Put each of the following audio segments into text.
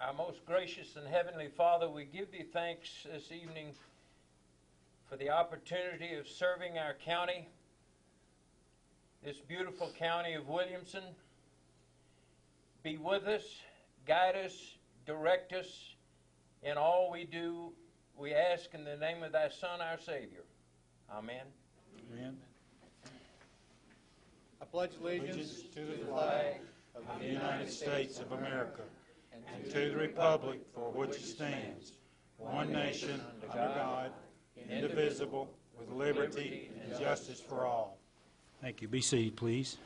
Our most gracious and heavenly Father, we give thee thanks this evening for the opportunity of serving our county, this beautiful county of Williamson. Be with us, guide us, direct us in all we do. We ask in the name of thy Son, our Savior. Amen. Amen. I pledge allegiance To the flag of the United States of America and to the republic for which it stands, one nation, under God, indivisible, with liberty and justice for all. Thank you. Be seated, please.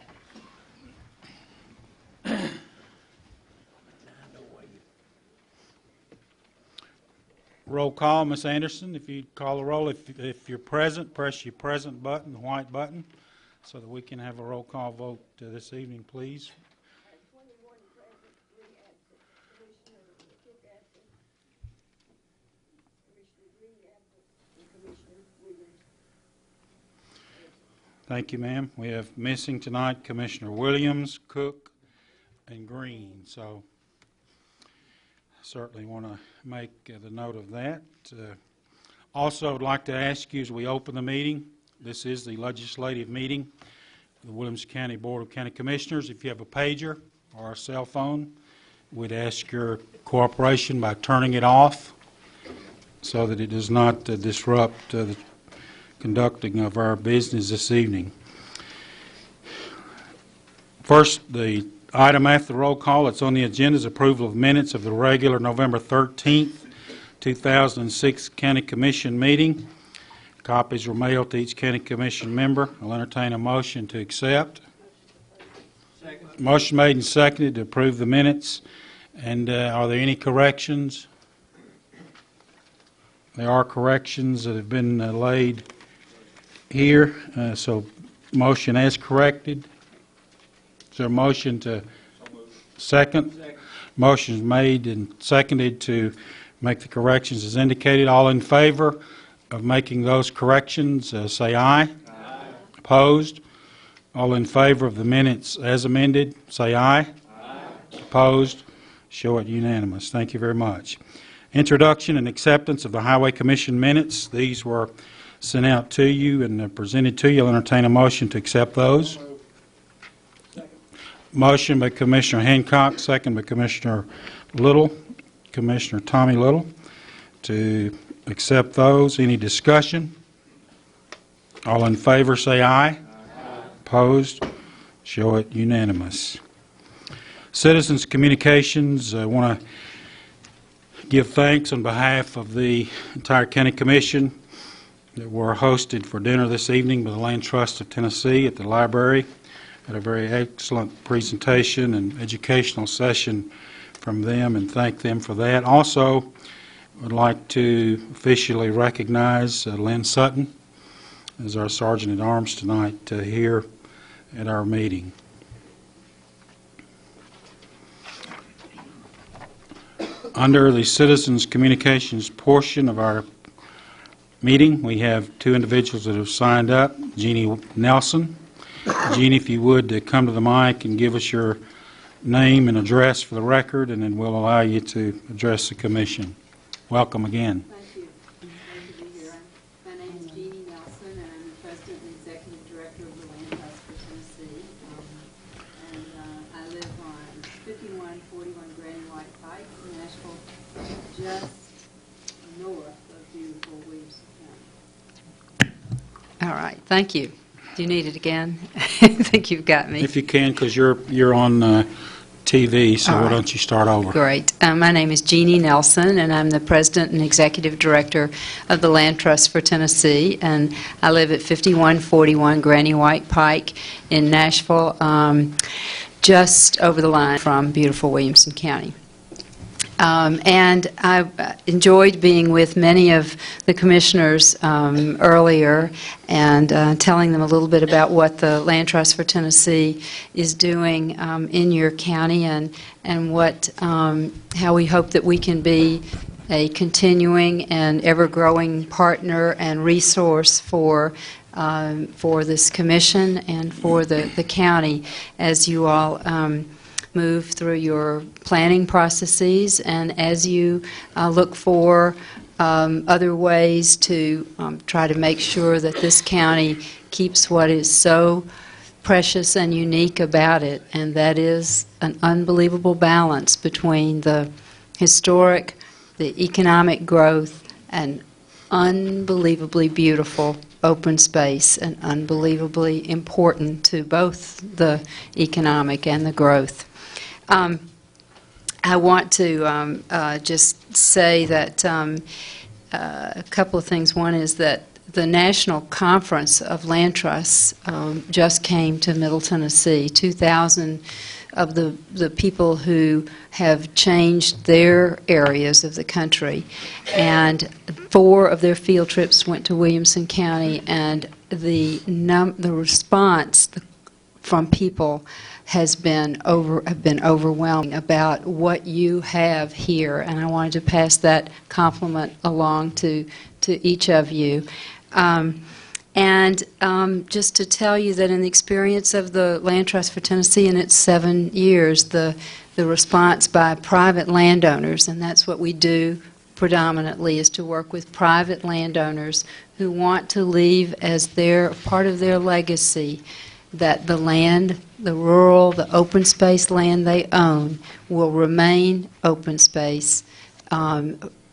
Roll call, Ms. Anderson. If you'd call the roll. If you're present, press your present button, the white button, so that we can have a roll call vote this evening, please. 21 present, 3 absent. Commissioner Cook absent. Commissioner Green absent. And Commissioner Williams. Thank you, ma'am. We have missing tonight Commissioner Williams, Cook, and Green. So I certainly want to make the note of that. Also, I'd like to ask you as we open the meeting, this is the legislative meeting of the Williamson County Board of County Commissioners. If you have a pager or a cell phone, we'd ask your cooperation by turning it off so that it does not disrupt the conducting of our business this evening. First, the item after the roll call that's on the agenda is approval of minutes of the regular November 13th, 2006 County Commission meeting. Copies were mailed to each County Commission member. I'll entertain a motion to accept. Second. Motion made and seconded to approve the minutes. And are there any corrections? There are corrections that have been laid here. So motion as corrected. Is there a motion to second? Motion is made and seconded to make the corrections as indicated. All in favor of making those corrections, say aye. Aye. Opposed? All in favor of the minutes as amended, say aye. Aye. Opposed? Show it unanimous. Thank you very much. Introduction and acceptance of the Highway Commission minutes. These were sent out to you and presented to you. I'll entertain a motion to accept those. Motion by Commissioner Hancock, second by Commissioner Little, Commissioner Tommy Little, to accept those. Any discussion? All in favor say aye. Aye. Opposed? Show it unanimous. Citizens Communications, I want to give thanks on behalf of the entire County Commission that were hosted for dinner this evening by the Land Trust of Tennessee at the library. Had a very excellent presentation and educational session from them, and thank them for that. Also, would like to officially recognize Lynn Sutton as our Sergeant at Arms tonight here at our meeting. Under the Citizens Communications portion of our meeting, we have two individuals that have signed up. Jeannie Nelson. Jeannie, if you would come to the mic and give us your name and address for the record, and then we'll allow you to address the Commission. Welcome again. Thank you. Glad to be here. My name is Jeannie Nelson, and I'm the President and Executive Director of the Land Trust for Tennessee. I live on 5141 Granny White Pike in Nashville, just north of beautiful Williamson County. All right. Thank you. Do you need it again? I think you've got me. If you can, because you're on TV, so why don't you start over? Great. My name is Jeannie Nelson, and I'm the President and Executive Director of the Land Trust for Tennessee, and I live at 5141 Granny White Pike in Nashville, just over the line from beautiful Williamson County. And I enjoyed being with many of the commissioners earlier and telling them a little bit about what the Land Trust for Tennessee is doing in your county and what how we hope that we can be a continuing and ever-growing partner and resource for this commission and for the county as you all move through your planning processes and as you look for other ways to try to make sure that this county keeps what is so precious and unique about it, and that is an unbelievable balance between the historic, the economic growth, and unbelievably beautiful open space, and unbelievably important to both the economic and the growth. I want to just say that a couple of things. One is that the National Conference of Land Trusts just came to Middle Tennessee. 2,000 of the people who have changed their areas of the country, and 4 of their field trips went to Williamson County, and the response from people has been overwhelming about what you have here, and I wanted to pass that compliment along to each of you. Just to tell you that in the experience of the Land Trust for Tennessee in its 7 years, the response by private landowners, and that's what we do predominantly, is to work with private landowners who want to leave as part of their legacy that the land, the rural, the open space land they own will remain open space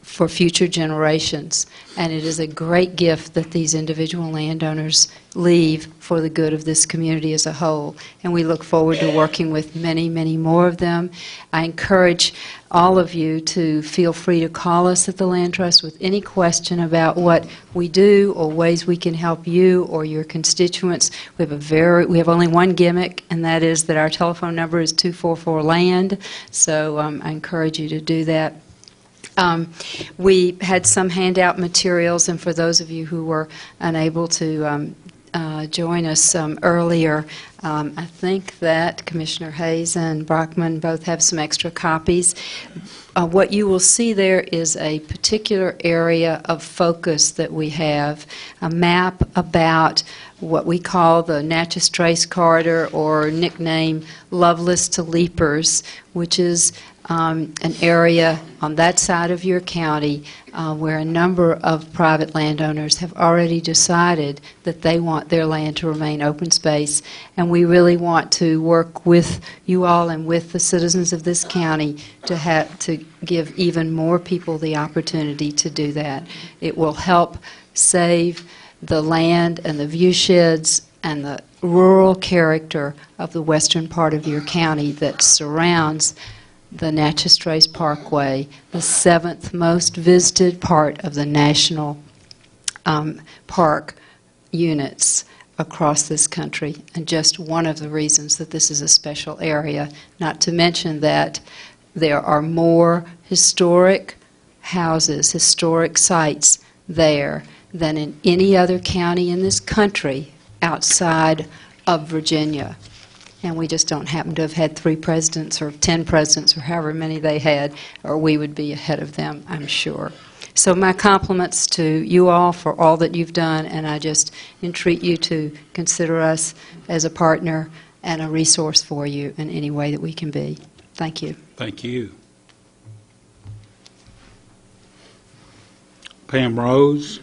for future generations. And it is a great gift that these individual landowners leave for the good of this community as a whole. And we look forward to working with many, many more of them. I encourage all of you to feel free to call us at the Land Trust with any question about what we do or ways we can help you or your constituents. We have only one gimmick, and that is that our telephone number is 244-LAND. So I encourage you to do that. We had some handout materials, and for those of you who were unable to join us earlier, I think that Commissioner Hayes and Brockman both have some extra copies. What you will see there is a particular area of focus that we have, a map about what we call the Natchez Trace Corridor, or nickname Loveless to Leapers, which is an area on that side of your county where a number of private landowners have already decided that they want their land to remain open space, and we really want to work with you all and with the citizens of this county to give even more people the opportunity to do that. It will help save the land and the view sheds and the rural character of the western part of your county that surrounds the Natchez Trace Parkway, the 7th most visited part of the national park units across this country, and just one of the reasons that this is a special area, not to mention that there are more historic houses, historic sites there than in any other county in this country outside of Virginia. And we just don't happen to have had 3 presidents or 10 presidents or however many they had, or we would be ahead of them, I'm sure. So my compliments to you all for all that you've done, and I just entreat you to consider us as a partner and a resource for you in any way that we can be. Thank you. Thank you. Pam Rose.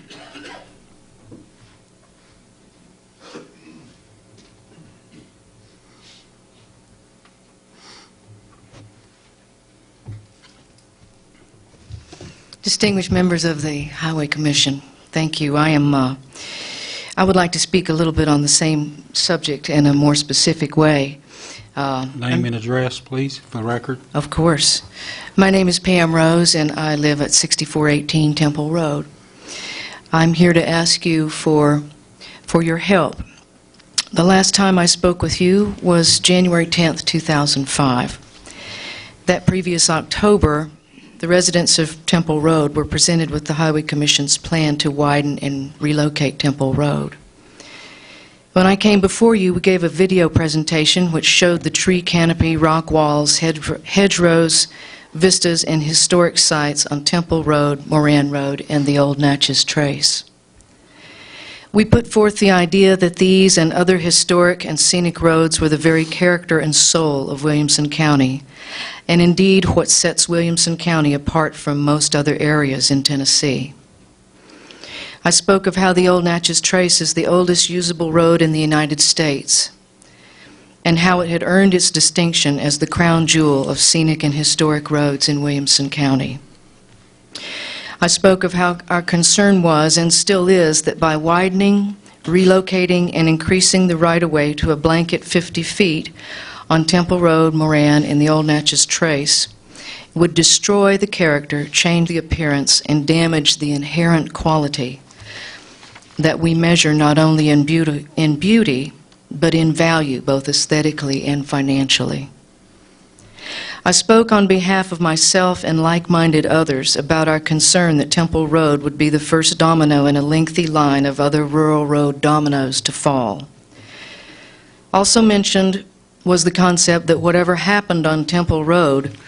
Distinguished members of the Highway Commission, thank you. I would like to speak a little bit on the same subject in a more specific way. Name and address, please, for the record. Of course. My name is Pam Rose, and I live at 6418 Temple Road. I'm here to ask you for your help. The last time I spoke with you was January 10th, 2005. That previous October, the residents of Temple Road were presented with the Highway Commission's plan to widen and relocate Temple Road. When I came before you, we gave a video presentation which showed the tree canopy, rock walls, hedgerows, vistas, and historic sites on Temple Road, Moran Road, and the old Natchez Trace. We put forth the idea that these and other historic and scenic roads were the very character and soul of Williamson County, and indeed what sets Williamson County apart from most other areas in Tennessee. I spoke of how the Old Natchez Trace is the oldest usable road in the United States, and how it had earned its distinction as the crown jewel of scenic and historic roads in Williamson County. I spoke of how our concern was and still is that by widening, relocating, and increasing the right-of-way to a blanket 50 feet on Temple Road, Moran, and the Old Natchez Trace would destroy the character, change the appearance, and damage the inherent quality that we measure not only in beauty, but in value, both aesthetically and financially. I spoke on behalf of myself and like-minded others about our concern that Temple Road would be the first domino in a lengthy line of other rural road dominoes to fall. Also mentioned was the concept that whatever happened on Temple Road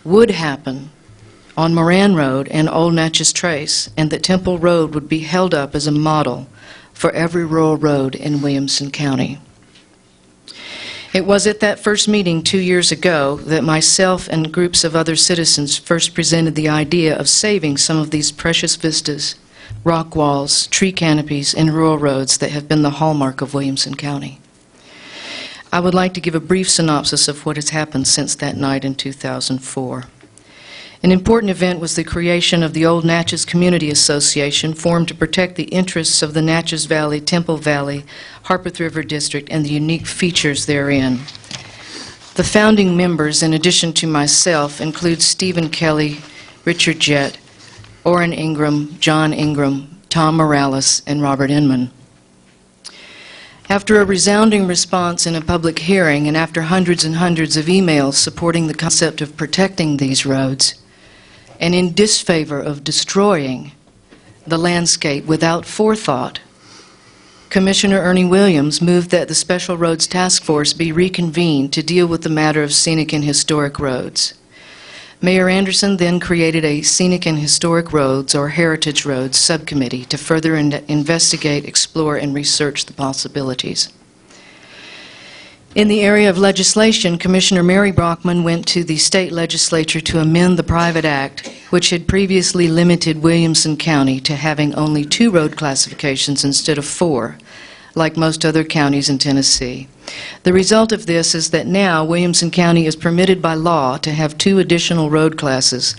would happen on Moran Road and Old Natchez Trace, and that Temple Road would be held up as a model for every rural road in Williamson County. It was at that first meeting 2 years ago that myself and groups of other citizens first presented the idea of saving some of these precious vistas, rock walls, tree canopies, and rural roads that have been the hallmark of Williamson County. I would like to give a brief synopsis of what has happened since that night in 2004. An important event was the creation of the Old Natchez Community Association, formed to protect the interests of the Natchez Valley, Temple Valley, Harpeth River District, and the unique features therein. The founding members, in addition to myself, include Stephen Kelly, Richard Jett, Orrin Ingram, John Ingram, Tom Morales, and Robert Inman. After a resounding response in a public hearing and after hundreds and hundreds of emails supporting the concept of protecting these roads, and in disfavor of destroying the landscape without forethought, Commissioner Ernie Williams moved that the Special Roads Task Force be reconvened to deal with the matter of scenic and historic roads. Mayor Anderson then created a Scenic and Historic Roads, or Heritage Roads, subcommittee to further investigate, explore, and research the possibilities. In the area of legislation, Commissioner Mary Brockman went to the state legislature to amend the private act, which had previously limited Williamson County to having only 2 road classifications instead of 4, like most other counties in Tennessee. The result of this is that now Williamson County is permitted by law to have 2 additional road classes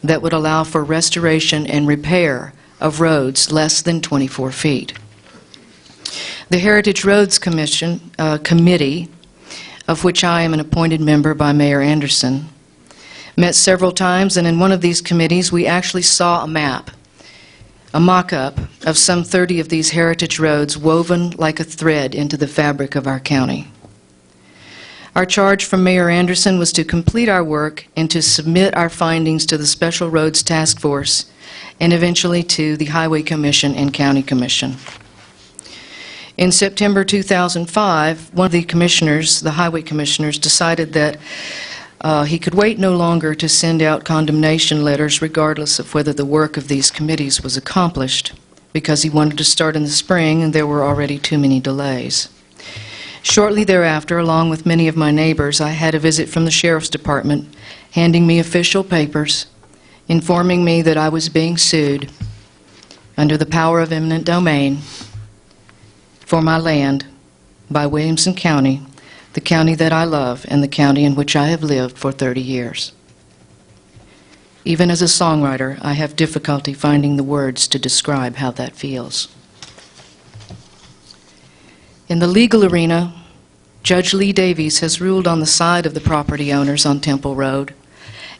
that would allow for restoration and repair of roads less than 24 feet. The Heritage Roads Committee, of which I am an appointed member by Mayor Anderson, met several times, and in one of these committees we actually saw a map, a mock-up of some 30 of these heritage roads woven like a thread into the fabric of our county. Our charge from Mayor Anderson was to complete our work and to submit our findings to the Special Roads Task Force and eventually to the Highway Commission and County Commission. In September 2005, one of the commissioners, the highway commissioners, decided that he could wait no longer to send out condemnation letters regardless of whether the work of these committees was accomplished, because he wanted to start in the spring and there were already too many delays. Shortly thereafter, along with many of my neighbors, I had a visit from the Sheriff's Department handing me official papers informing me that I was being sued under the power of eminent domain for my land by Williamson County, the county that I love and the county in which I have lived for 30 years. Even as a songwriter, I have difficulty finding the words to describe how that feels. In the legal arena, Judge Lee Davies has ruled on the side of the property owners on Temple Road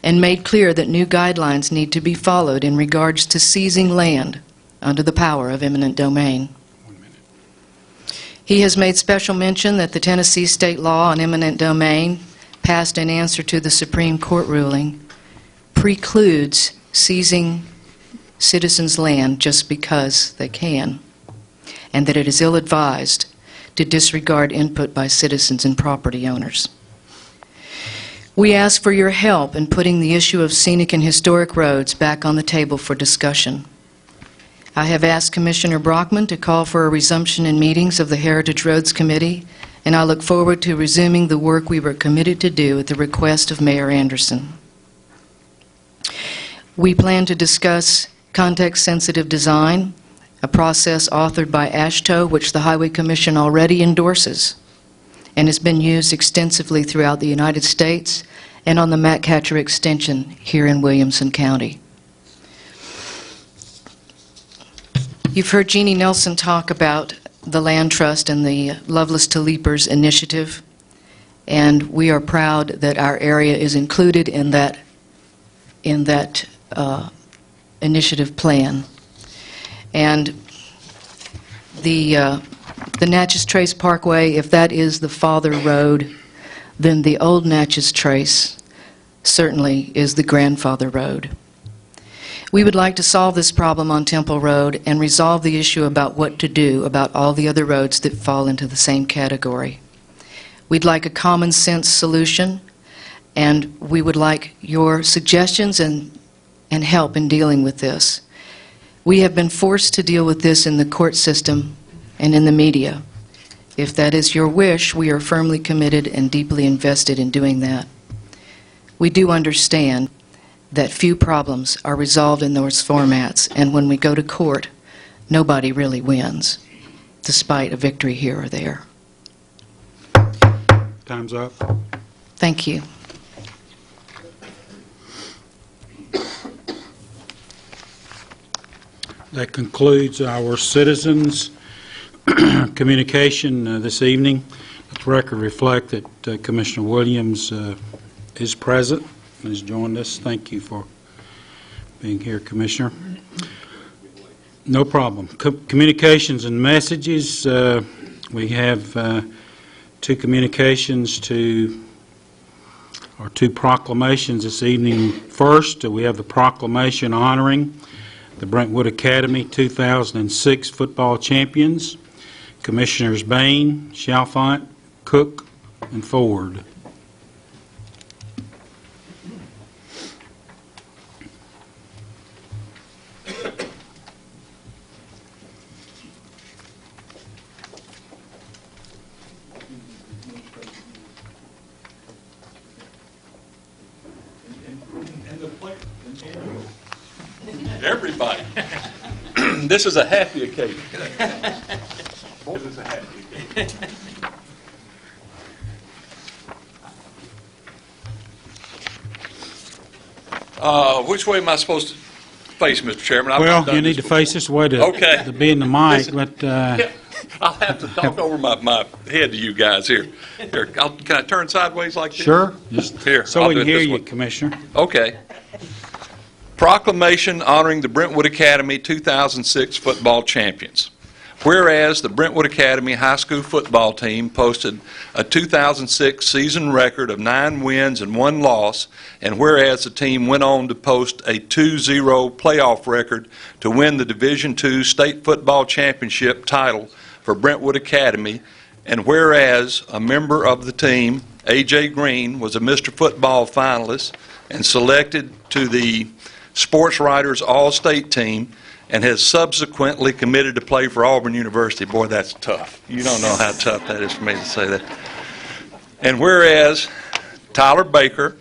and made clear that new guidelines need to be followed in regards to seizing land under the power of eminent domain. He has made special mention that the Tennessee state law on eminent domain, passed in answer to the Supreme Court ruling, precludes seizing citizens' land just because they can, and that it is ill-advised to disregard input by citizens and property owners. We ask for your help in putting the issue of scenic and historic roads back on the table for discussion. I have asked Commissioner Brockman to call for a resumption in meetings of the Heritage Roads Committee, and I look forward to resuming the work we were committed to do at the request of Mayor Anderson. We plan to discuss context-sensitive design, a process authored by AASHTO, which the Highway Commission already endorses and has been used extensively throughout the United States and on the Matt-Catcher extension here in Williamson County. You've heard Jeannie Nelson talk about the Land Trust and the Loveless to Leapers initiative, and we are proud that our area is included in that initiative plan. And the Natchez Trace Parkway, if that is the father road, then the old Natchez Trace certainly is the grandfather road. We would like to solve this problem on Temple Road and resolve the issue about what to do about all the other roads that fall into the same category. We'd like a common sense solution, and we would like your suggestions and help in dealing with this. We have been forced to deal with this in the court system and in the media. If that is your wish, we are firmly committed and deeply invested in doing that. We do understand that few problems are resolved in those formats, and when we go to court, nobody really wins, despite a victory here or there. Time's up. Thank you. That concludes our citizens' communication this evening. Let the record reflect that Commissioner Williams is present and has joined us. Thank you for being here, Commissioner. No problem. Communications and messages. We have two communications or two proclamations this evening. First, we have the proclamation honoring the Brentwood Academy 2006 football champions, Commissioners Bain, Chalfant, Cook, and Ford. Everybody. This is a happy occasion. This is a happy occasion. Which way am I supposed to face, Mr. Chairman? Well, you need to face this way to be in the mic, but I'll have to talk over my head to you guys here. Here, can I turn sideways like this? sure, just Here, so I'll we do can it hear this you, way. Commissioner. Okay. Proclamation honoring the Brentwood Academy 2006 football champions. Whereas the Brentwood Academy High School football team posted a 2006 season record of 9 wins and 1 loss, and whereas the team went on to post a 2-0 playoff record to win the Division II State Football Championship title for Brentwood Academy, and whereas a member of the team, A.J. Green, was a Mr. Football finalist and selected to the Sports Writers All-State team, and has subsequently committed to play for Auburn University. Boy, that's tough. You don't know how tough that is for me to say that. And whereas Tyler Baker,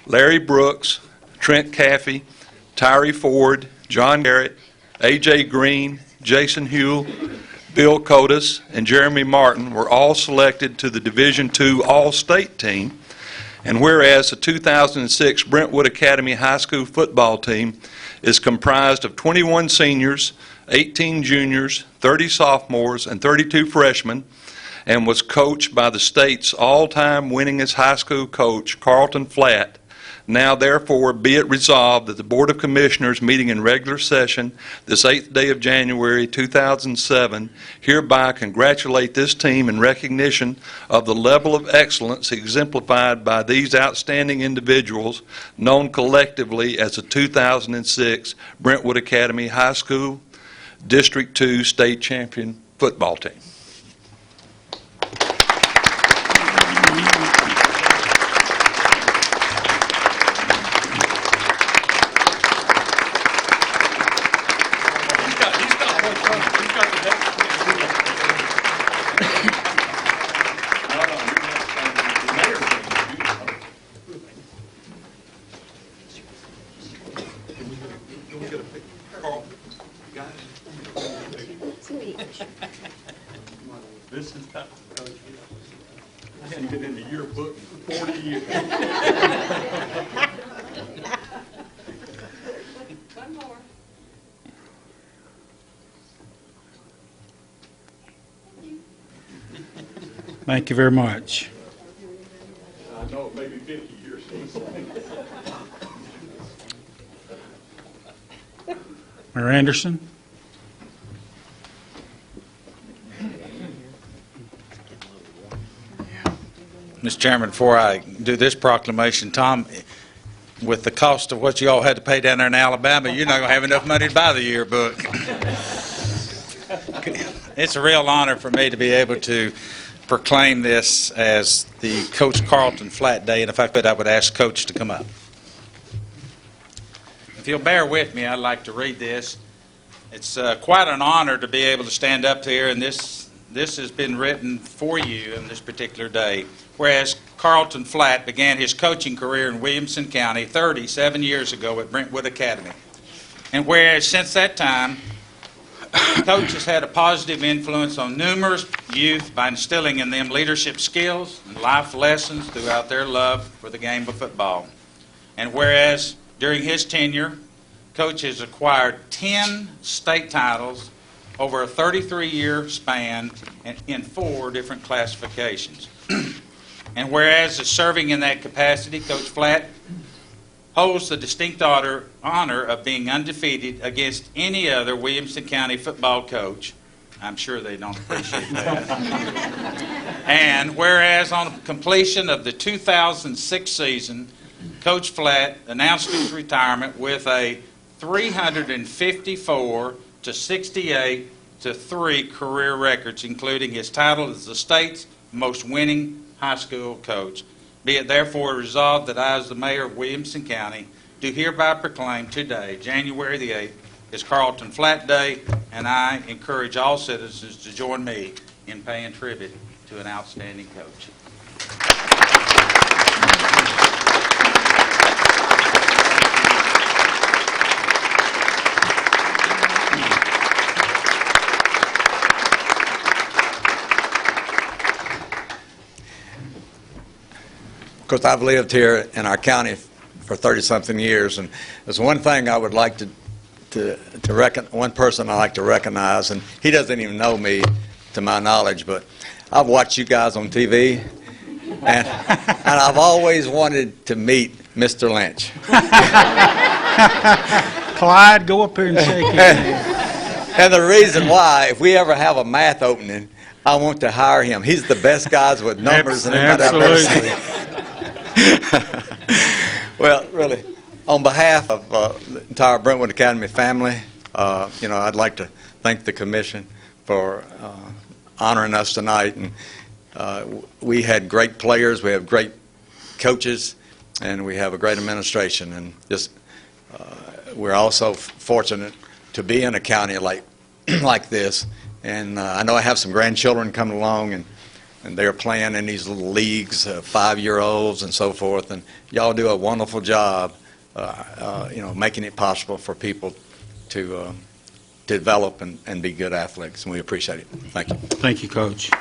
Larry Brooks, Trent Caffey, Tyree Ford, John Garrett, A.J. Green, Jason Huell, Bill Codas, and Jeremy Martin were all selected to the Division II All-State team, and whereas the 2006 Brentwood Academy High School football team is comprised of 21 seniors, 18 juniors, 30 sophomores, and 32 freshmen, and was coached by the state's all-time winningest high school coach, Carlton Flatt. Now, therefore, be it resolved that the Board of Commissioners meeting in regular session this 8th day of January 2007 hereby congratulate this team in recognition of the level of excellence exemplified by these outstanding individuals known collectively as the 2006 Brentwood Academy High School District 2 State Champion football team. He's got hadn't been in the yearbook for 40 years. One more. Thank you very much. I know it may be 50 years. Mayor Anderson? Mr. Chairman, before I do this proclamation, Tom, with the cost of what you all had to pay down there in Alabama, you're not going to have enough money to buy the yearbook. It's a real honor for me to be able to proclaim this as the Coach Carlton Flat Day, and if I could, I would ask Coach to come up. If you'll bear with me, I'd like to read this. It's quite an honor to be able to stand up here, and this has been written for you on this particular day. Whereas Carlton Flat began his coaching career in Williamson County 37 years ago at Brentwood Academy. And whereas since that time, Coach has had a positive influence on numerous youth by instilling in them leadership skills and life lessons throughout their love for the game of football. And whereas during his tenure, Coach has acquired 10 state titles over a 33-year span in 4 different classifications. And whereas as serving in that capacity, Coach Flat holds the distinct honor of being undefeated against any other Williamson County football coach. I'm sure they don't appreciate that. And whereas on completion of the 2006 season, Coach Flat announced his retirement with a 354-68-3 career records, including his title as the state's most winning high school coach. Be it therefore resolved that I, as the mayor of Williamson County, do hereby proclaim today, January the 8th, is Carlton Flat Day, and I encourage all citizens to join me in paying tribute to an outstanding coach. Of course, I've lived here in our county for 30-something years, and there's one thing I would like one person I like to recognize, and he doesn't even know me, to my knowledge, but I've watched you guys on TV, and I've always wanted to meet Mr. Lynch. Clyde, go up here and shake his hand. And the reason why, if we ever have a math opening, I want to hire him. He's the best guys with numbers and anybody I've ever seen. Well, really, on behalf of the entire Brentwood Academy family, I'd like to thank the commission for honoring us tonight. And we had great players, we have great coaches, and we have a great administration. And just we're also fortunate to be in a county like this. And I know I have some grandchildren coming along, and they're playing in these little leagues, 5-year-olds and so forth, and y'all do a wonderful job, making it possible for people to develop and be good athletes, and we appreciate it. Thank you. Thank you, Coach.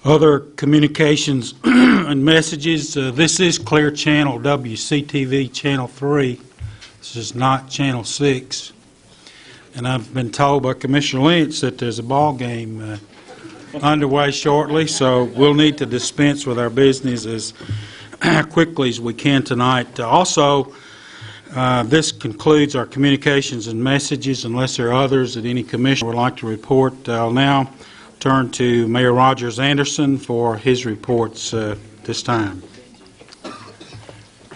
Other communications and messages. This is Clear Channel WCTV Channel 3. This is not Channel 6. And I've been told by Commissioner Lynch that there's a ball game underway shortly, so we'll need to dispense with our business as quickly as we can tonight. Also, this concludes our communications and messages, unless there are others that any commissioner would like to report. I'll now turn to Mayor Rogers Anderson for his reports this time.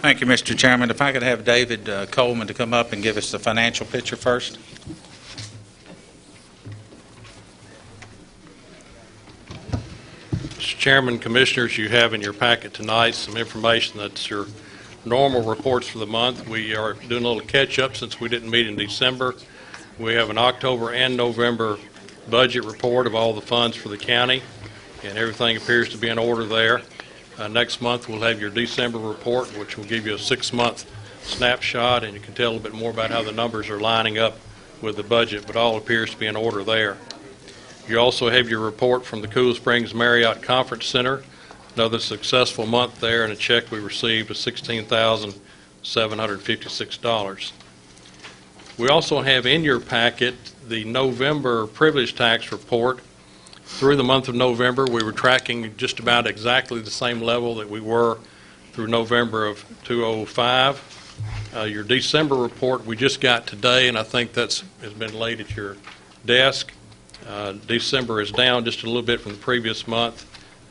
Thank you, Mr. Chairman. If I could have David Coleman to come up and give us the financial picture first. Mr. Chairman, Commissioners, you have in your packet tonight some information that's your normal reports for the month. We are doing a little catch-up since we didn't meet in December. We have an October and November budget report of all the funds for the county, and everything appears to be in order there. Next month we'll have your December report, which will give you a 6-month snapshot, and you can tell a little bit more about how the numbers are lining up with the budget, but all appears to be in order there. You also have your report from the Cool Springs Marriott Conference Center, another successful month there, and a check we received of $16,756. We also have in your packet the November privilege tax report. Through the month of November, we were tracking just about exactly the same level that we were through November of 2005. Your December report we just got today, and I think has been laid at your desk. December is down just a little bit from the previous month.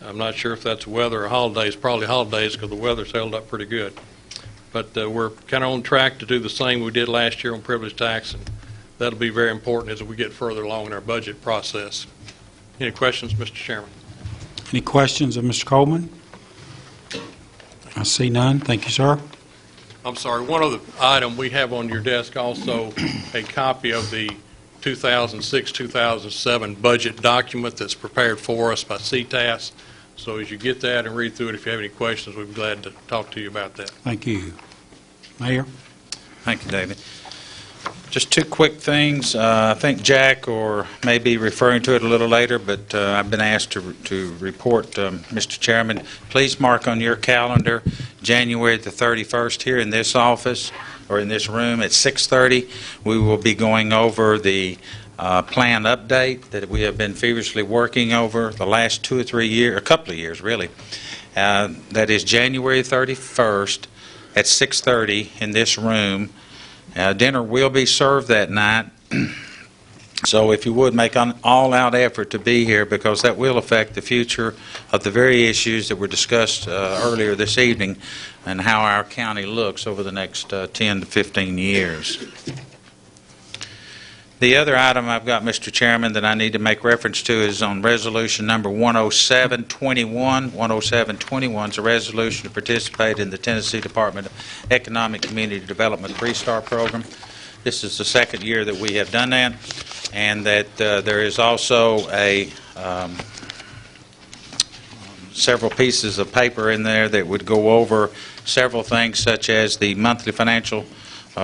I'm not sure if that's weather or holidays. Probably holidays because the weather's held up pretty good. But we're kind of on track to do the same we did last year on privilege tax, and that'll be very important as we get further along in our budget process. Any questions, Mr. Chairman? Any questions of Mr. Coleman? I see none. Thank you, sir. I'm sorry, one other item, we have on your desk also a copy of the 2006-2007 budget document that's prepared for us by CTAS. So as you get that and read through it, if you have any questions, we'd be glad to talk to you about that. Thank you. Mayor? Thank you, David. Just two quick things. I think Jack or may be referring to it a little later, but I've been asked to report, Mr. Chairman, please mark on your calendar January the 31st here in this office or in this room at 6:30. We will be going over the plan update that we have been feverishly working over the last 2 or 3 years, a couple of years really. That is January 31st at 6:30 in this room. Dinner will be served that night, so if you would make an all-out effort to be here, because that will affect the future of the very issues that were discussed earlier this evening and how our county looks over the next 10 to 15 years. The other item I've got, Mr. Chairman, that I need to make reference to is on resolution number 10721. 10721 is a resolution to participate in the Tennessee Department of Economic Community Development 3-Star Program. This is the second year that we have done that, and that there is also several pieces of paper in there that would go over several things, such as the monthly financial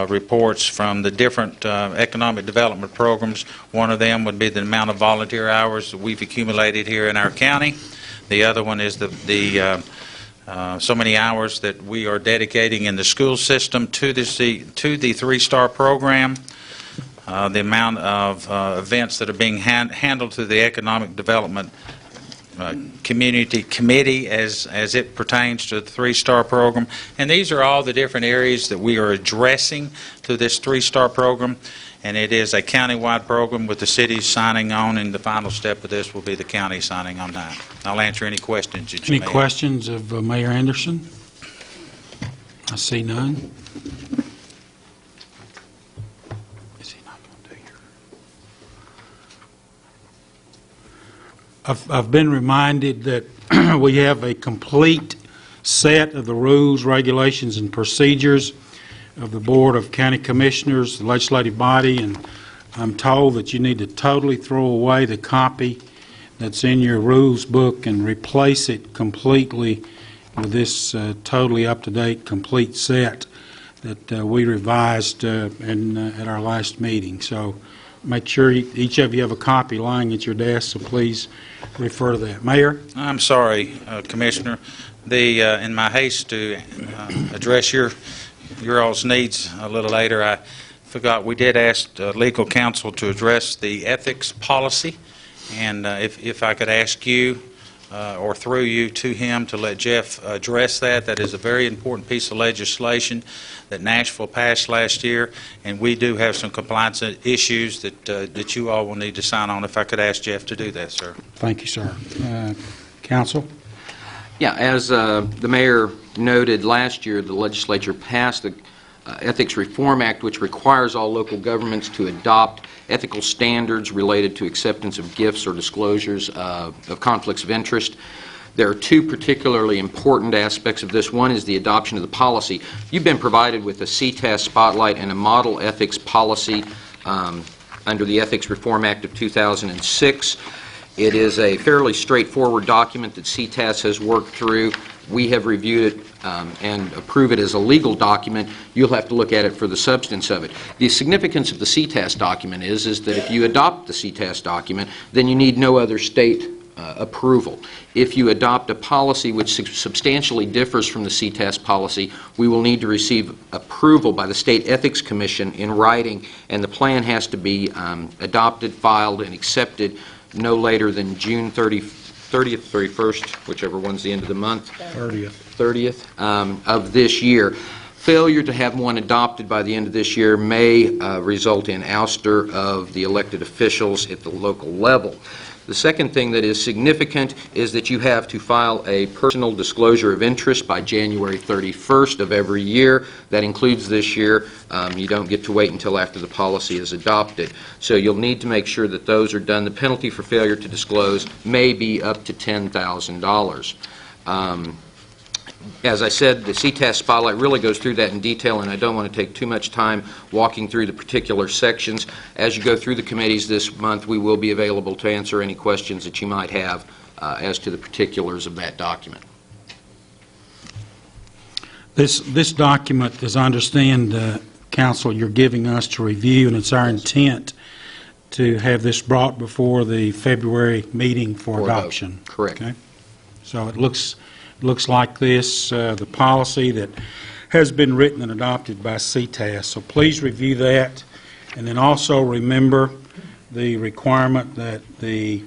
reports from the different economic development programs. One of them would be the amount of volunteer hours that we've accumulated here in our county. The other one is the so many hours that we are dedicating in the school system to the 3-Star program. The amount of events that are being handled through the economic development community committee as it pertains to the 3-Star program. And these are all the different areas that we are addressing through this 3-Star program. And it is a county-wide program with the cities signing on, and the final step of this will be the county signing on that. I'll answer any questions that you may have. Any questions of Mayor Anderson? I see none. Is he not going to do your... I've been reminded that we have a complete set of the rules, regulations, and procedures of the Board of County Commissioners, the legislative body, and I'm told that you need to totally throw away the copy that's in your rules book and replace it completely with this totally up-to-date, complete set that we revised at our last meeting. So make sure each of you have a copy lying at your desk, so please refer to that. Mayor? I'm sorry, Commissioner. In my haste to address your all's needs a little later, I forgot we did ask legal counsel to address the ethics policy, and if I could ask you or through you to him to let Jeff address that. That is a very important piece of legislation that Nashville passed last year, and we do have some compliance issues that you all will need to sign on. If I could ask Jeff to do that, sir. Thank you, sir. Counsel? Yeah, as the mayor noted, last year the legislature passed the Ethics Reform Act, which requires all local governments to adopt ethical standards related to acceptance of gifts or disclosures of conflicts of interest. There are two particularly important aspects of this. One is the adoption of the policy. You've been provided with a CTAS spotlight and a model ethics policy under the Ethics Reform Act of 2006. It is a fairly straightforward document that CTAS has worked through. we have reviewed it and approve it as a legal document, you'll have to look at it for the substance of it. The significance of the CTAS document is that if you adopt the CTAS document, then you need no other state approval. If you adopt a policy which substantially differs from the CTAS policy, we will need to receive approval by the State Ethics Commission in writing, and the plan has to be adopted, filed, and accepted no later than June 30th, 31st, whichever one's the end of the month. 30th of this year. Failure to have one adopted by the end of this year may result in ouster of the elected officials at the local level. The second thing that is significant is that you have to file a personal disclosure of interest by January 31st of every year. That includes this year. You don't get to wait until after the policy is adopted. So you'll need to make sure that those are done. The penalty for failure to disclose may be up to $10,000. As I said, the CTAS Spotlight really goes through that in detail, and I don't want to take too much time walking through the particular sections. As you go through the committees this month, we will be available to answer any questions that you might have as to the particulars of that document. This document, as I understand, Council, you're giving us to review, and it's our intent to have this brought before the February meeting for adoption. Correct. Okay? So it looks like this, the policy that has been written and adopted by CTAS. So please review that, and then also remember the requirement that the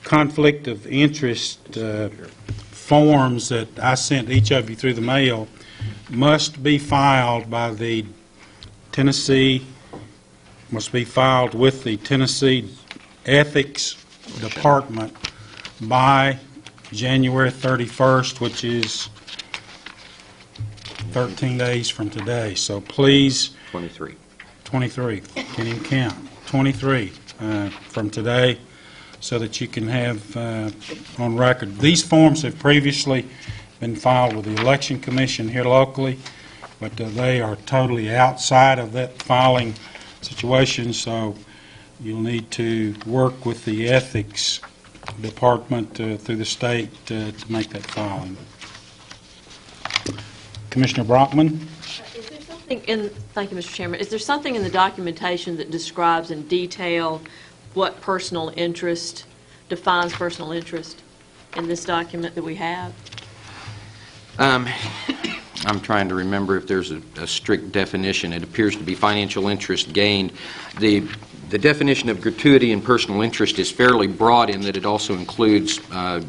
conflict of interest forms that I sent each of you through the mail must be filed by the Tennessee, must be filed with the Tennessee Ethics Department by January 31st, which is 13 days from today. So please... 23. 23. Can't even count. 23 from today, so that you can have on record. These forms have previously been filed with the Election Commission here locally, but they are totally outside of that filing situation, so you'll need to work with the Ethics Department through the state to make that filing. Commissioner Brockman? Is there something in, thank you, Mr. Chairman, is there something in the documentation that describes in detail what personal interest, defines personal interest in this document that we have? I'm trying to remember if there's a strict definition. It appears to be financial interest gained. The definition of gratuity and personal interest is fairly broad in that it also includes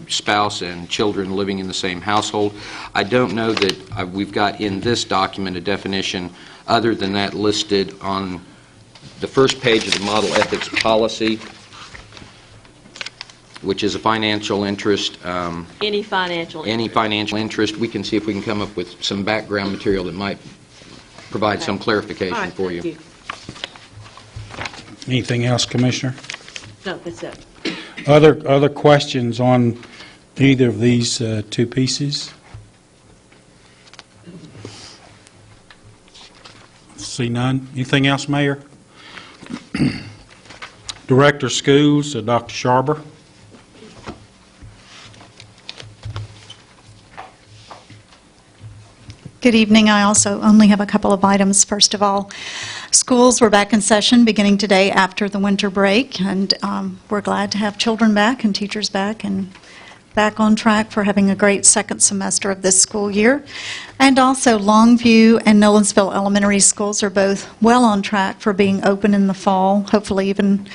spouse and children living in the same household. I don't know that we've got in this document a definition other than that listed on the first page of the Model Ethics Policy, which is a financial interest. Any financial interest? Any financial interest. We can see if we can come up with some background material that might provide some clarification All right, for thank you. Anything else, Commissioner? No, that's it. Other questions on either of these two pieces? See none. Anything else, Mayor? Director of Schools, Dr. Sharber. Good evening. I also only have a couple of items. First of all, schools were back in session beginning today after the winter break, and we're glad to have children back and teachers back and back on track for having a great second semester of this school year. And also, Longview and Nolensville Elementary Schools are both well on track for being open in the fall, hopefully even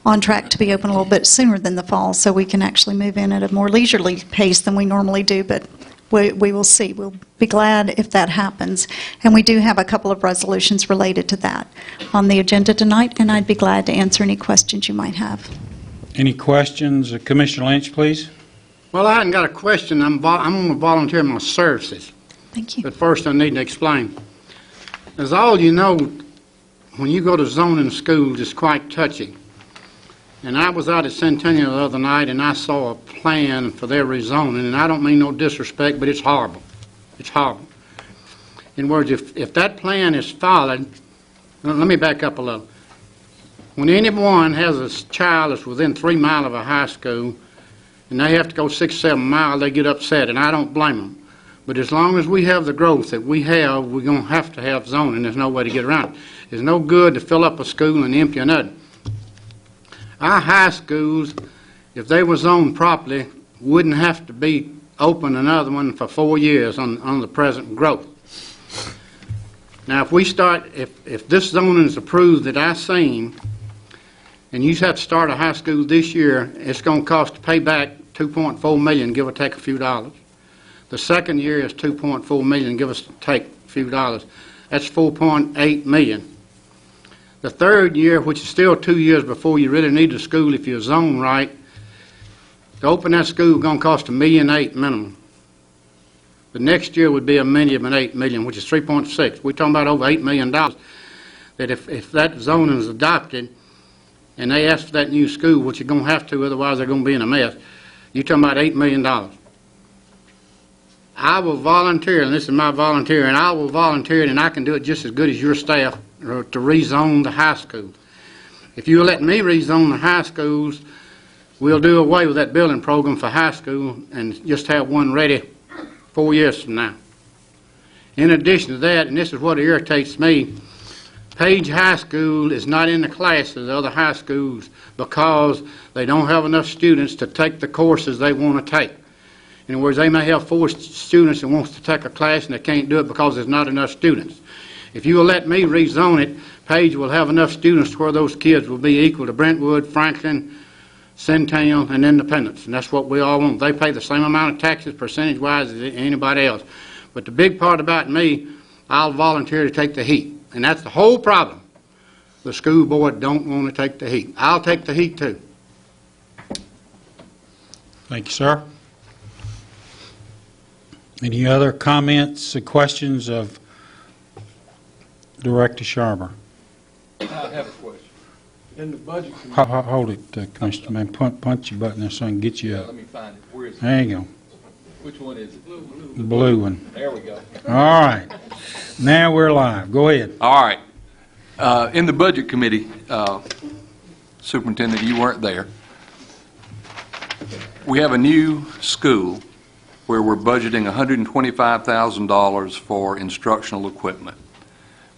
on track to be open a little bit sooner than the fall, so we can actually move in at a more leisurely pace than we normally do, but we will see. We'll be glad if that happens. And we do have a couple of resolutions related to that on the agenda tonight, and I'd be glad to answer any questions you might have. Any questions? Commissioner Lynch, please. Well, I hadn't got a question. I'm going to volunteer my services. Thank you. But first I need to explain. As all you know, when you go to zoning schools, it's quite touchy. And I was out at Centennial the other night, and I saw a plan for their rezoning, and I don't mean no disrespect, but it's horrible. It's horrible. In words, if that plan is followed, let me back up a little. When anyone has a child that's within 3 miles of a high school, and they have to go 6, 7 miles, they get upset, and I don't blame them. But as long as we have the growth that we have, we're going to have zoning. There's no way to get around it. It's no good to fill up a school and empty another. Our high schools, if they were zoned properly, wouldn't have to be open another one for 4 years on the present growth. Now, if we start, if this zoning is approved that I've seen, and you have to start a high school this year, it's going to cost to pay back $2.4 million, give or take a few dollars. The second year is $2.4 million, give or take a few dollars. That's $4.8 million. The third year, which is still 2 years before you really need a school if you're zoned right, to open that school is going to cost $1.8 million minimum. The next year would be $1.8 million, which is 3.6. We're talking about over $8 million. That if that zoning is adopted, and they ask for that new school, which you're going to have to, otherwise they're going to be in a mess, you're talking about $8 million. I will volunteer, and this is my volunteer, and I will volunteer, and I can do it just as good as your staff to rezone the high school. If you let me rezone the high schools, we'll do away with that building program for high school and just have one ready 4 years from now. In addition to that, and this is what irritates me, Page High School is not in the class of the other high schools because they don't have enough students to take the courses they want to take. In other words, they may have 4 students that wants to take a class and they can't do it because there's not enough students. If you will let me rezone it, Page will have enough students to where those kids will be equal to Brentwood, Franklin, Centennial, and Independence, and that's what we all want. They pay the same amount of taxes percentage-wise as anybody else. But the big part about me, I'll volunteer to take the heat, and that's the whole problem. The school board don't want to take the heat. I'll take the heat, too. Thank you, sir. Any other comments or questions of Director Sharber? I have a question. In the budget committee. Hold it, Commissioner. Man, punch your button there so I can get you Yeah, up. let me find it. Where is it? There you go. Which one is it? The blue one. There we go. All right. Now we're live. Go ahead. All right. In the Budget Committee, Superintendent, you weren't there. We have a new school where we're budgeting $125,000 for instructional equipment.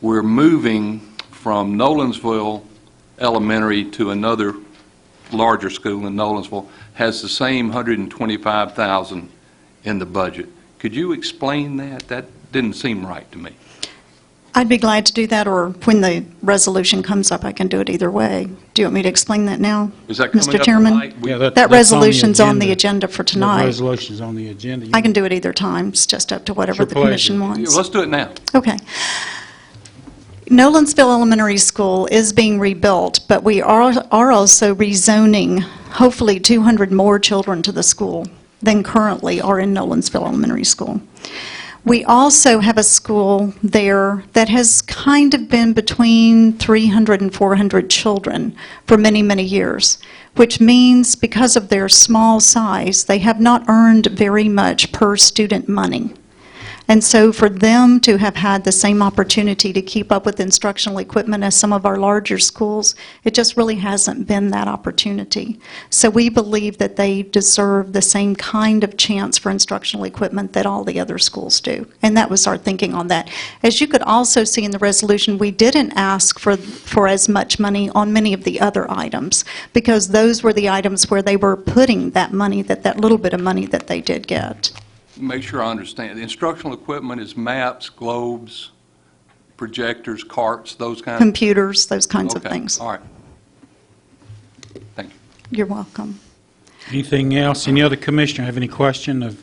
We're moving from Nolensville Elementary to another larger school in Nolensville, has the same $125,000 in the budget. Could you explain that? That didn't seem right to me. I'd be glad to do that, or when the resolution comes up, I can do it either way. Do you want me to explain that now, Is that coming Mr. up Chairman? tonight? Yeah, That that's on the resolution's on the agenda for The tonight. resolution's on the agenda. I can do it either time. It's just up to whatever It's the your commission pleasure. wants. Let's do it now. Okay. Nolensville Elementary School is being rebuilt, but we are also rezoning hopefully 200 more children to the school than currently are in Nolensville Elementary School. We also have a school there that has kind of been between 300 and 400 children for many, many years, which means because of their small size, they have not earned very much per student money. And so for them to have had the same opportunity to keep up with instructional equipment as some of our larger schools, it just really hasn't been that opportunity. So we believe that they deserve the same kind of chance for instructional equipment that all the other schools do. And that was our thinking on that. As you could also see in the resolution, we didn't ask for as much money on many of the other items, because those were the items where they were putting that money, that little bit of money that they did get. Make sure I understand. The instructional equipment is maps, globes, projectors, carts, those kinds of... Computers, those kinds of Okay, things. all right. Thank you. You're welcome. Anything else? Any other commissioner have any question of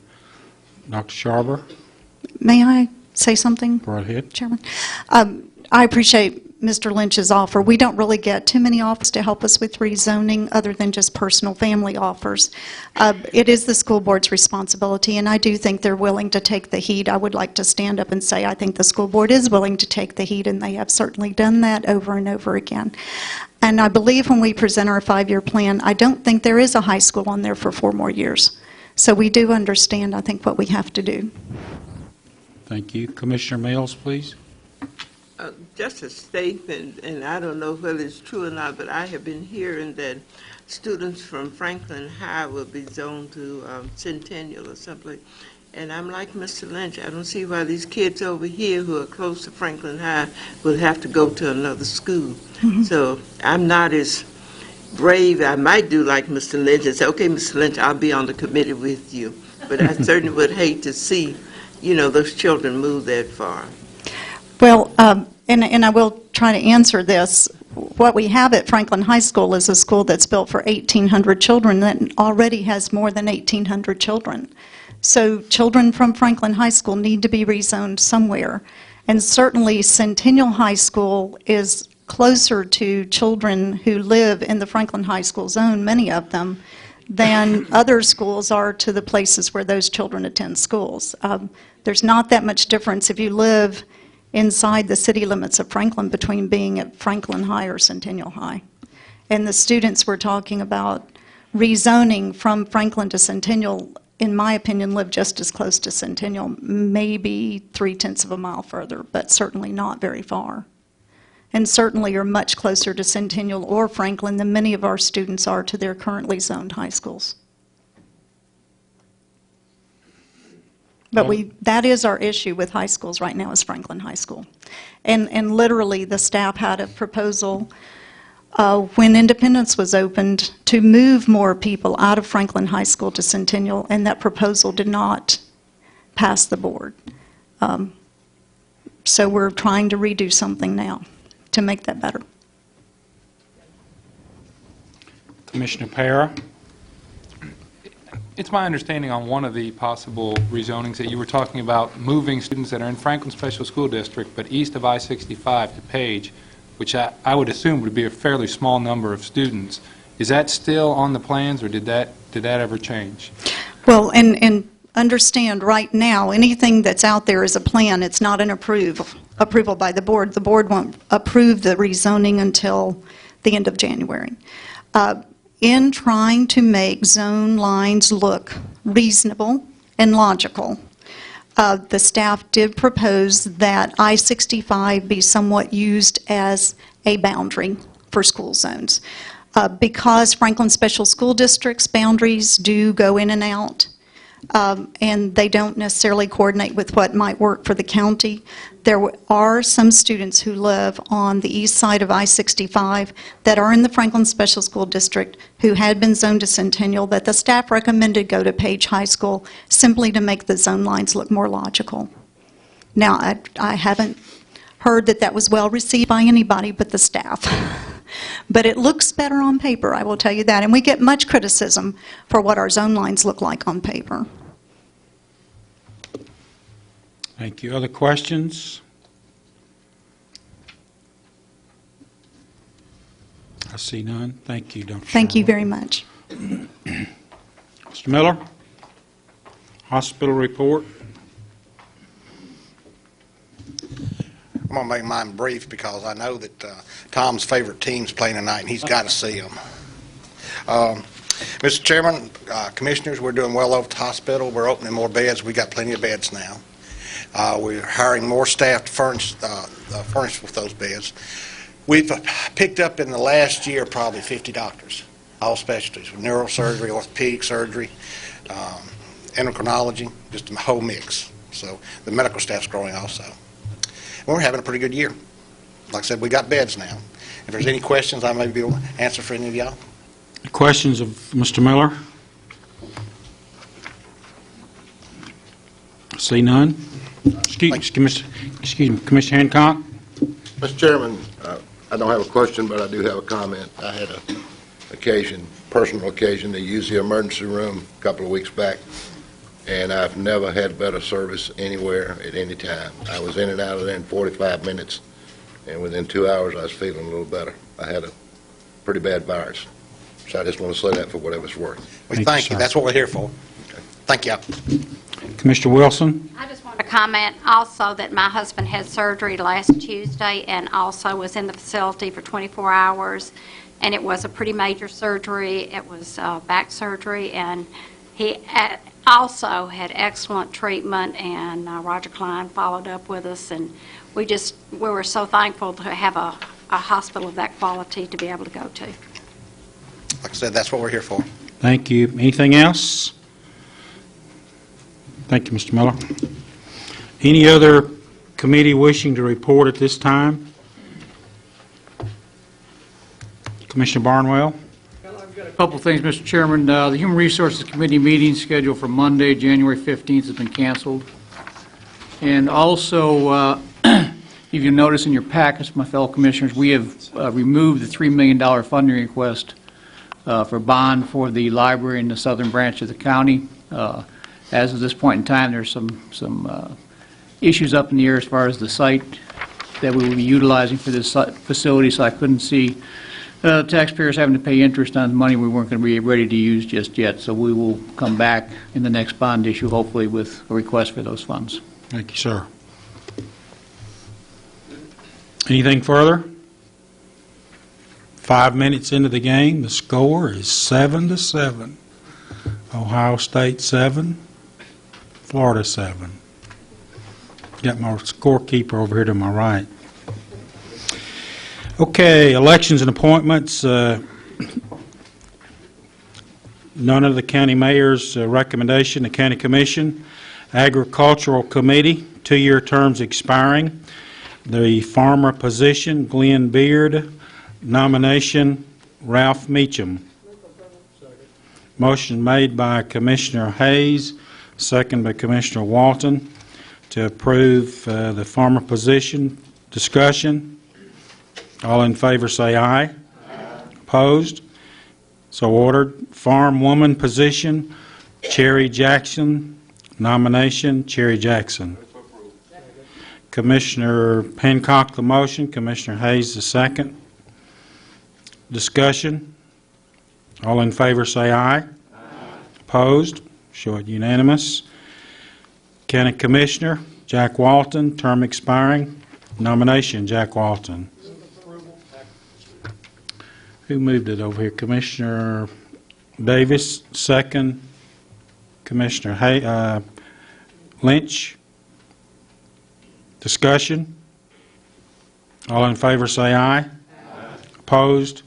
Dr. Sharber? May I say something? Go right ahead. Chairman. I appreciate Mr. Lynch's offer. We don't really get too many offers to help us with rezoning other than just personal family offers. It is the school board's responsibility, and I do think they're willing to take the heat. I would like to stand up and say I think the school board is willing to take the heat, and they have certainly done that over and over again. And I believe when we present our 5-year plan, I don't think there is a high school on there for 4 more years. So we do understand, I think, what we have to do. Thank you. Commissioner Mills, please. Just a statement, and I don't know whether it's true or not, but I have been hearing that students from Franklin High will be zoned to Centennial or something. And I'm like Mr. Lynch. I don't see why these kids over here who are close to Franklin High will have to go to another school. So I'm not as brave. I might do like Mr. Lynch and say, okay, Mr. Lynch, I'll be on the committee with you. But I certainly would hate to see, those children move that far. Well, and I will try to answer this. What we have at Franklin High School is a school that's built for 1,800 children that already has more than 1,800 children. So children from Franklin High School need to be rezoned somewhere. And certainly Centennial High School is closer to children who live in the Franklin High School zone, many of them, than other schools are to the places where those children attend schools. There's not that much difference if you live inside the city limits of Franklin between being at Franklin High or Centennial High. And the students we're talking about rezoning from Franklin to Centennial, in my opinion, live just as close to Centennial, maybe 3/10 of a mile further, but certainly not very far. And certainly are much closer to Centennial or Franklin than many of our students are to their currently zoned high schools. But that is our issue with high schools right now, is Franklin High School. And literally, the staff had a proposal when Independence was opened to move more people out of Franklin High School to Centennial, and that proposal did not pass the board. So we're trying to redo something now to make that better. Commissioner Para? It's my understanding on one of the possible rezonings that you were talking about moving students that are in Franklin Special School District but east of I-65 to Page, which I would assume would be a fairly small number of students. Is that still on the plans, or did that ever change? Well, and understand, right now, anything that's out there is a plan. It's not an approval by the board. The board won't approve the rezoning until the end of January. In trying to make zone lines look reasonable and logical, the staff did propose that I-65 be somewhat used as a boundary for school zones. Because Franklin Special School District's boundaries do go in and out, and they don't necessarily coordinate with what might work for the county, there are some students who live on the east side of I-65 that are in the Franklin Special School District who had been zoned to Centennial that the staff recommended go to Page High School simply to make the zone lines look more logical. Now, I haven't heard that that was well received by anybody but the staff. But it looks better on paper, I will tell you that. And we get much criticism for what our zone lines look like on paper. Thank you. Other questions? I see none. Thank you, Dr. Thank you Sherwood. very much. Mr. Miller, hospital report. I'm going to make mine brief because I know that Tom's favorite team's playing tonight, and he's got to see them. Mr. Chairman, Commissioners, we're doing well over at the hospital. We're opening more beds. We've got plenty of beds now. We're hiring more staff to furnish with those beds. We've picked up in the last year probably 50 doctors, all specialties, with neurosurgery, orthopedic surgery, endocrinology, just a whole mix. So the medical staff's growing also. We're having a pretty good year. Like I said, we got beds now. If there's any questions, I may be able to answer for any of y'all. Questions of Mr. Miller? See none. Excuse me, Commissioner Hancock. Mr. Chairman, I don't have a question, but I do have a comment. I had a personal occasion to use the emergency room a couple of weeks back, and I've never had better service anywhere at any time. I was in and out of there in 45 minutes, and within 2 hours I was feeling a little better. I had a pretty bad virus, so I just want to say that for whatever it's worth. We thank you. That's what we're here for. Okay. Thank you. Commissioner Wilson. I just want to comment also that my husband had surgery last Tuesday and also was in the facility for 24 hours, and it was a pretty major surgery. It was back surgery, and he also had excellent treatment, and Roger Klein followed up with us, and we were so thankful to have a hospital of that quality to be able to go to. Like I said, that's what we're here for. Thank you. Anything else? Thank you, Mr. Miller. Any other committee wishing to report at this time? Commissioner Barnwell? A couple things, Mr. Chairman. The Human Resources Committee meeting scheduled for Monday, January 15th, has been canceled. And also, if you notice in your packets, my fellow commissioners, we have removed the $3 million funding request for bond for the library in the southern branch of the county. As of this point in time, there's some issues up in the air as far as the site that we will be utilizing for this facility, so I couldn't see taxpayers having to pay interest on money we weren't going to be ready to use just yet. So we will come back in the next bond issue, hopefully, with a request for those funds. Thank you, sir. Anything further? 5 minutes into the game, the score is 7-7. Ohio State 7, Florida 7. Got my scorekeeper over here to my right. Okay, elections and appointments. None of the county mayor's recommendation. The county commission, agricultural committee, 2-year terms expiring. The farmer position, Glenn Beard. Nomination, Ralph Meacham. Motion made by Commissioner Hayes, second by Commissioner Walton, to approve the farmer position. Discussion. All in favor say aye. Aye. Opposed? So ordered. Farm woman position, Cherry Jackson. Nomination, Cherry Jackson. Commissioner Hancock the motion, Commissioner Hayes the second. Discussion. All in favor say aye. Aye. Opposed? Show it unanimous. County Commissioner, Jack Walton, term expiring. Nomination, Jack Walton. Who moved it over here? Commissioner Davis, second. Commissioner Lynch. Discussion. All in favor say aye. Aye. Opposed?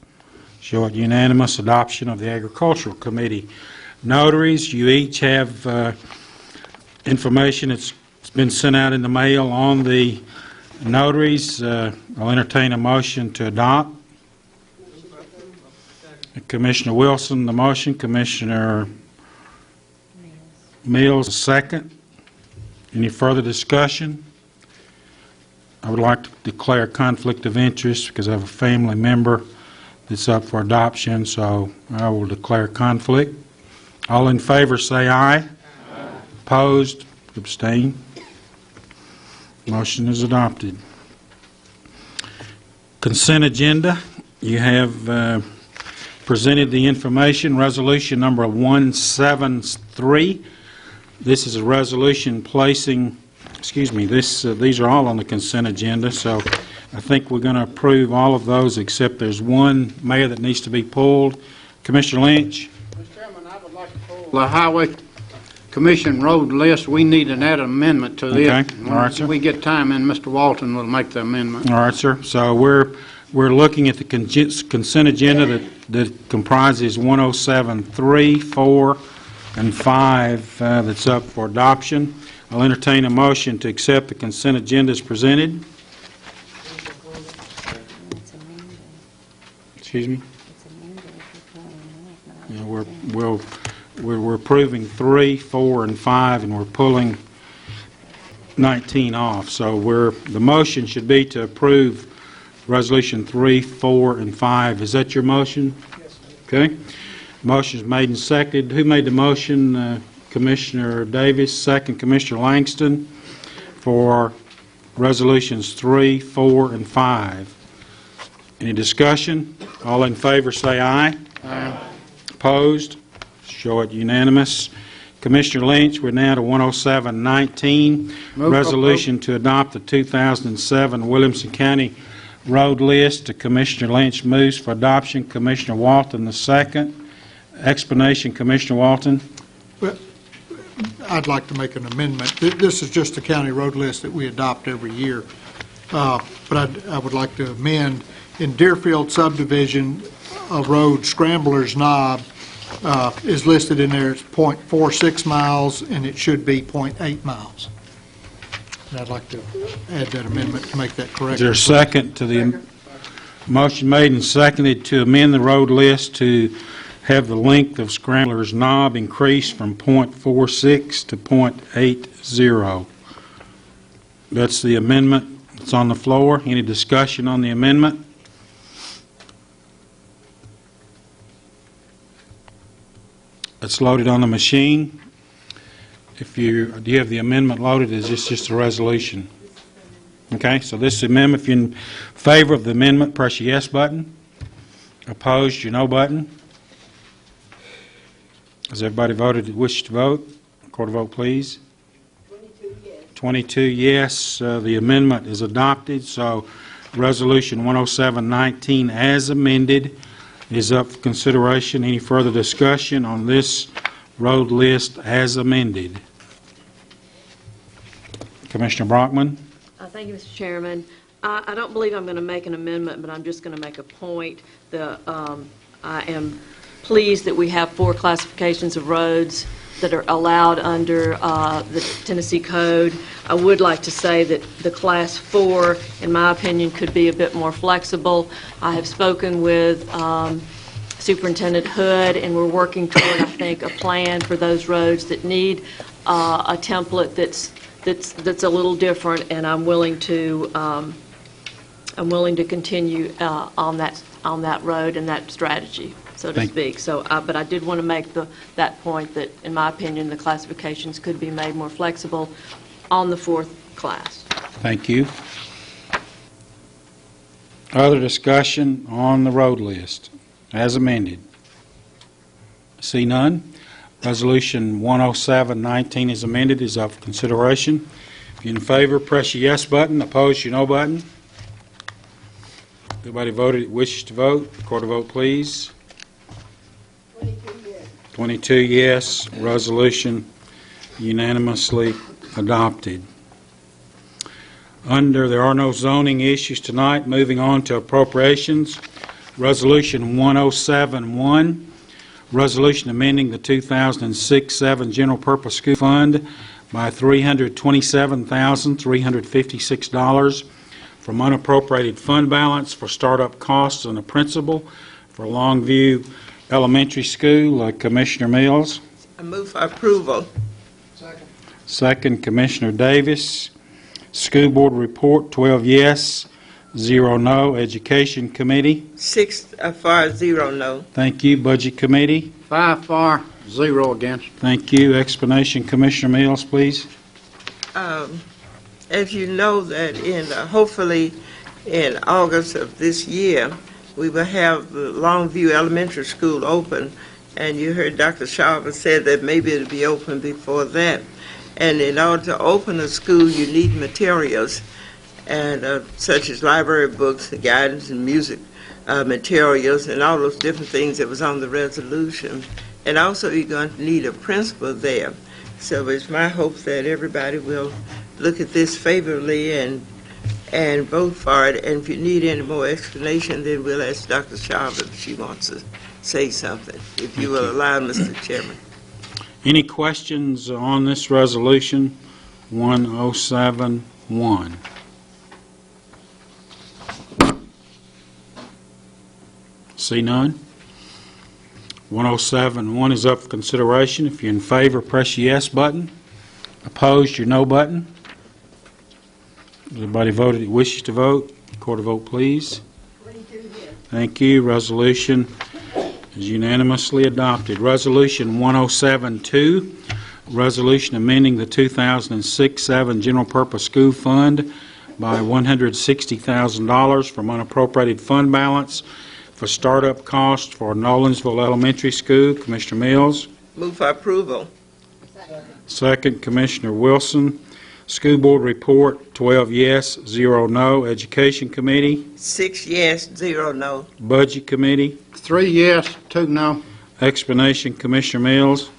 Show it unanimous. Adoption of the Agricultural Committee. Notaries, you each have information that's been sent out in the mail on the notaries. I'll entertain a motion to adopt. Commissioner Wilson, the motion. Commissioner Mills, the second. Any further discussion? I would like to declare a conflict of interest because I have a family member that's up for adoption, so I will declare conflict. All in favor say aye. Aye. Opposed? Abstain? Motion is adopted. Consent agenda. You have presented the information. Resolution number 173. This is a resolution placing, these are all on the consent agenda, so I think we're going to approve all of those except there's one, Mayor, that needs to be pulled. Commissioner Lynch. Mr. Chairman, I would like to pull the Highway Commission road list. We need an added amendment to this. Okay. All right, sir. When we get time in, Mr. Walton will make the amendment. All right, sir. So we're looking at the consent agenda that comprises 107.3, 4, and 5 that's up for adoption. I'll entertain a motion to accept the consent agenda as presented. Excuse me? Yeah, we're approving 3, 4, and 5, and we're pulling 19 off. So the motion should be to approve Resolution 3, 4, and 5. Is that your motion? Yes. Okay. Motion is made and seconded. Who made the motion? Commissioner Davis, second. Commissioner Langston for Resolutions 3, 4, and 5. Any discussion? All in favor say aye. Aye. Opposed? Show it unanimous. Commissioner Lynch, we're now to 107.19, resolution to adopt the 2007 Williamson County road list. Commissioner Lynch moves for adoption. Commissioner Walton the second. Explanation, Commissioner Walton. Well, I'd like to make an amendment. This is just a county road list that we adopt every year. But I would like to amend in Deerfield subdivision, a road Scrambler's Knob is listed in there as .46 miles, and it should be .8 miles. And I'd like to add that amendment to make that correct. Is there a second to the motion made and seconded to amend the road list to have the length of Scrambler's Knob increased from .46 to .80? That's the amendment that's on the floor. Any discussion on the amendment? It's loaded on the machine. Do you have the amendment loaded? Is this just a resolution? Okay, so this amendment, if you're in favor of the amendment, press your yes button. Opposed, your no button. Has everybody voted that wishes to vote? Record a vote, please. 22 yes. The amendment is adopted, so Resolution 107-19 as amended is up for consideration. Any further discussion on this road list as amended? Commissioner Brockman? Thank you, Mr. Chairman. I don't believe I'm going to make an amendment, but I'm just going to make a point. I am pleased that we have 4 classifications of roads that are allowed under the Tennessee Code. I would like to say that the Class 4, in my opinion, could be a bit more flexible. I have spoken with Superintendent Hood, and we're working toward, I think, a plan for those roads that need a template that's a little different, and I'm willing to continue on that road and that strategy, so to speak. So, but I did want to make that point that, in my opinion, the classifications could be made more flexible on the 4th class. Thank you. Other discussion on the road list as amended? See none. Resolution 107-19 is amended, is up for consideration. If you're in favor, press your yes button. Opposed, your no button. Everybody voted that wishes to vote. Record a vote, please. 22 yes. Resolution unanimously adopted. There are no zoning issues tonight. Moving on to appropriations. Resolution 107-1. Resolution amending the 2006-7 General Purpose School Fund by $327,356 from unappropriated fund balance for startup costs and a principal for Longview Elementary School. Commissioner Mills. I move for approval. Second, Commissioner Davis. School Board report, 12 yes, 0 no. Education Committee. 6 for, 0 no. Thank you. Budget Committee. 5 for, 0 against. Thank you. Explanation, Commissioner Mills, please. As you know, that hopefully in August of this year, we will have the Longview Elementary School open, and you heard Dr. Sharper said that maybe it'll be open before that. And in order to open a school, you need materials, and such as library books, guidance, and music materials, and all those different things that was on the resolution. And also, you're going to need a principal there. So it's my hope that everybody will look at this favorably and vote for it. And if you need any more explanation, then we'll ask Dr. Sharp if she wants to say something, if you will allow, Mr. Chairman. Any questions on this resolution? 107-1. See none? 107-1 is up for consideration. If you're in favor, press your yes button. Opposed, your no button. Everybody voted that wishes to vote. Record a vote, please. Thank you. Resolution is unanimously adopted. Resolution 107-2, resolution amending the 2006-7 General Purpose School Fund by $160,000 from unappropriated fund balance for startup costs for Nolensville Elementary School. Commissioner Mills. Move for approval. Second, Commissioner Wilson. School Board report, 12 yes, 0 no. Education Committee. 6 yes, 0 no. Budget Committee. 3 yes, 2 no. Explanation, Commissioner Mills.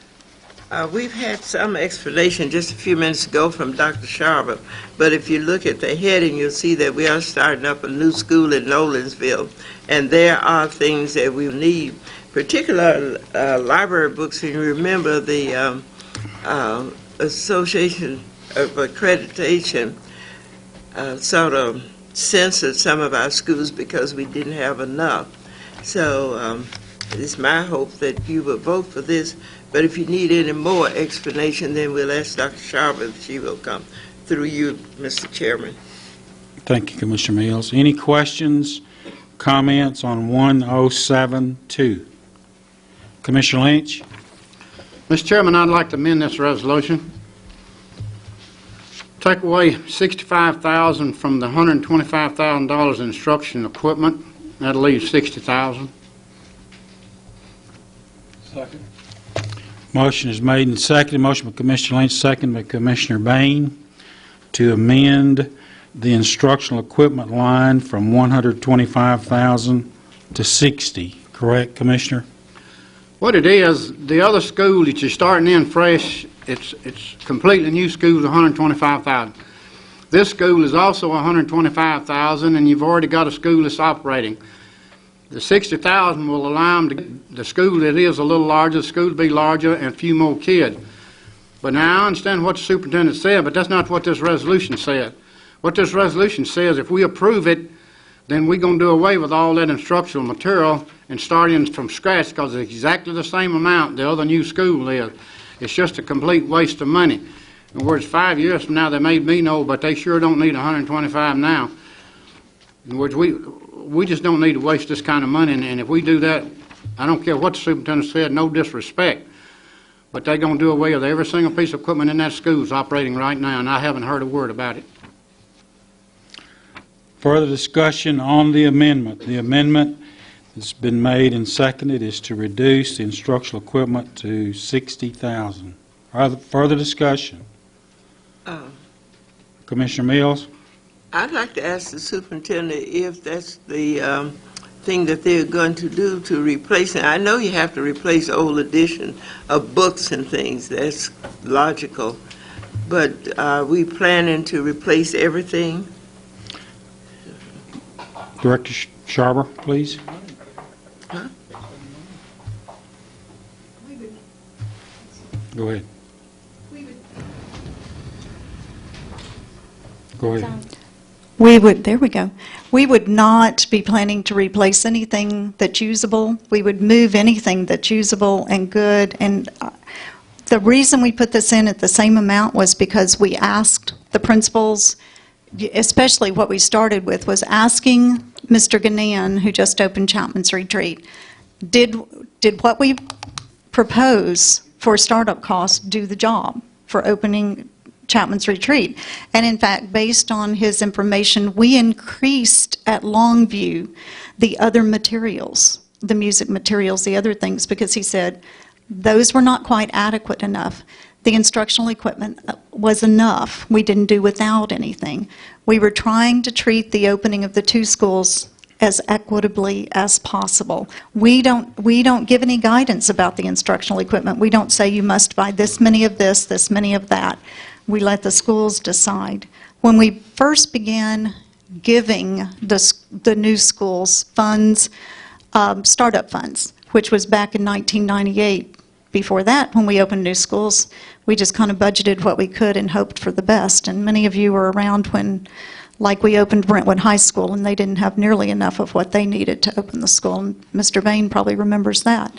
We've had some explanation just a few minutes ago from Dr. Sharper, but if you look at the heading, you'll see that we are starting up a new school in Nolensville, and there are things that we need, particular library books, and you remember the Association of Accreditation sort of censored some of our schools because we didn't have enough. So it's my hope that you will vote for this, but if you need any more explanation, then we'll ask Dr. Sharp if she will come through you, Mr. Chairman. Thank you, Commissioner Mills. Any questions, comments on 1072? Commissioner Lynch? Mr. Chairman, I'd like to amend this resolution. Take away $65,000 from the $125,000 in instruction equipment. That'll leave $60,000. Second. Motion is made and seconded. Motion by Commissioner Lynch, second by Commissioner Bain, to amend the instructional equipment line from $125,000 to $60,000. Correct, Commissioner? What it is, the other school that you're starting in fresh, it's completely new school, $125,000. This school is also $125,000, and you've already got a school that's operating. The $60,000 will allow them to, the school that is a little larger, the school to be larger, and a few more kids. But now I understand what the superintendent said, but that's not what this resolution said. What this resolution says, if we approve it, then we're going to do away with all that instructional material and start in from scratch, because it's exactly the same amount the other new school is. It's just a complete waste of money. In other words, 5 years from now, they made me know, but they sure don't need 125 now. In other words, we just don't need to waste this kind of money, and if we do that, I don't care what the superintendent said, no disrespect, but they're going to do away with every single piece of equipment in that school is operating right now, and I haven't heard a word about it. Further discussion on the amendment. The amendment that's been made and seconded is to reduce the instructional equipment to $60,000. Further discussion. Commissioner Mills? I'd like to ask the superintendent if that's the thing that they're going to do to replace it. I know you have to replace old edition of books and things. That's logical. But are we planning to replace everything? Director Sharper, please. Huh? Go ahead. Go ahead. There we go. We would not be planning to replace anything that's usable. We would move anything that's usable and good. And the reason we put this in at the same amount was because we asked the principals, especially what we started with, was asking Mr. Gannan, who just opened Chapman's Retreat, did what we propose for startup costs do the job for opening Chapman's Retreat? And in fact, based on his information, we increased at Longview the other materials, the music materials, the other things, because he said those were not quite adequate enough. The instructional equipment was enough. We didn't do without anything. We were trying to treat the opening of the two schools as equitably as possible. We don't give any guidance about the instructional equipment. We don't say you must buy this many of this many of that. We let the schools decide. When we first began giving the new schools funds, startup funds, which was back in 1998, before that, when we opened new schools, we just kind of budgeted what we could and hoped for the best. And many of you were around when, like, we opened Brentwood High School, and they didn't have nearly enough of what they needed to open the school. And Mr. Bain probably remembers that.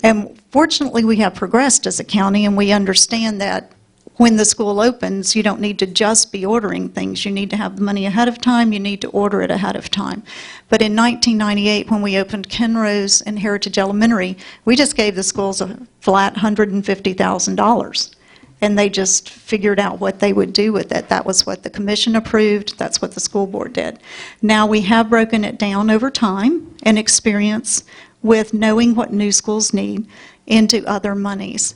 And fortunately, we have progressed as a county, and we understand that when the school opens, you don't need to just be ordering things. You need to have the money ahead of time. You need to order it ahead of time. But in 1998, when we opened Kenrose and Heritage Elementary, we just gave the schools a flat $150,000. And they just figured out what they would do with it. That was what the commission approved. That's what the school board did. Now we have broken it down over time and experience with knowing what new schools need into other monies.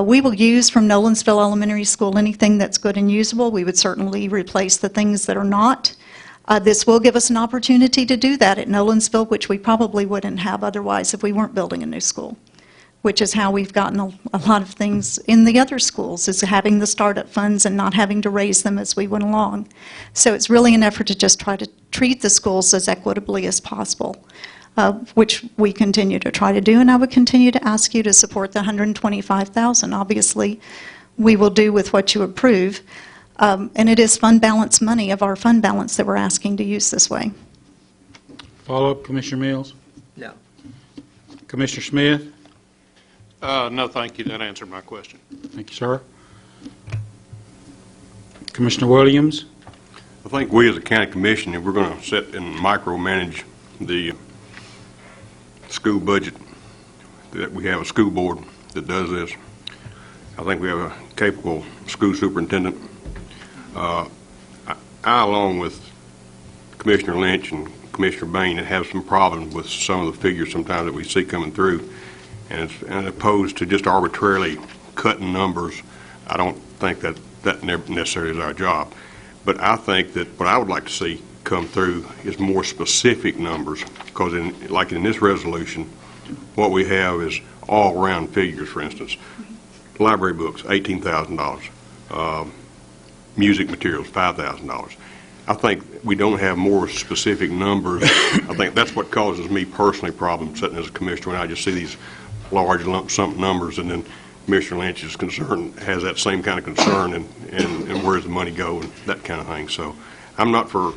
We will use from Nolensville Elementary School anything that's good and usable. We would certainly replace the things that are not. This will give us an opportunity to do that at Nolensville, which we probably wouldn't have otherwise if we weren't building a new school, which is how we've gotten a lot of things in the other schools, is having the startup funds and not having to raise them as we went along. So it's really an effort to just try to treat the schools as equitably as possible. which we continue to try to do, and I would continue to ask you to support the $125,000. Obviously, we will do with what you approve, and it is fund balance money of our fund balance that we're asking to use this way. Follow-up, Commissioner Mills? No. Commissioner Smith? No, thank you. That answered my question. Thank you, sir. Commissioner Williams? I think we as a county commission, if we're going to sit and micromanage the school budget, that we have a school board that does this. I think we have a capable school superintendent. I, along with Commissioner Lynch and Commissioner Bain, have some problems with some of the figures sometimes that we see coming through. And opposed to just arbitrarily cutting numbers, I don't think that necessarily is our job. But I think that what I would like to see come through is more specific numbers, because like in this resolution, what we have is all round figures. For instance, library books, $18,000, music materials, $5,000. I think we don't have more specific numbers. I think that's what causes me personally problems sitting as a commissioner when I just see these large lump sum numbers, and then Commissioner Lynch is concerned, has that same kind of concern, and where's the money go and that kind of thing. So I'm not for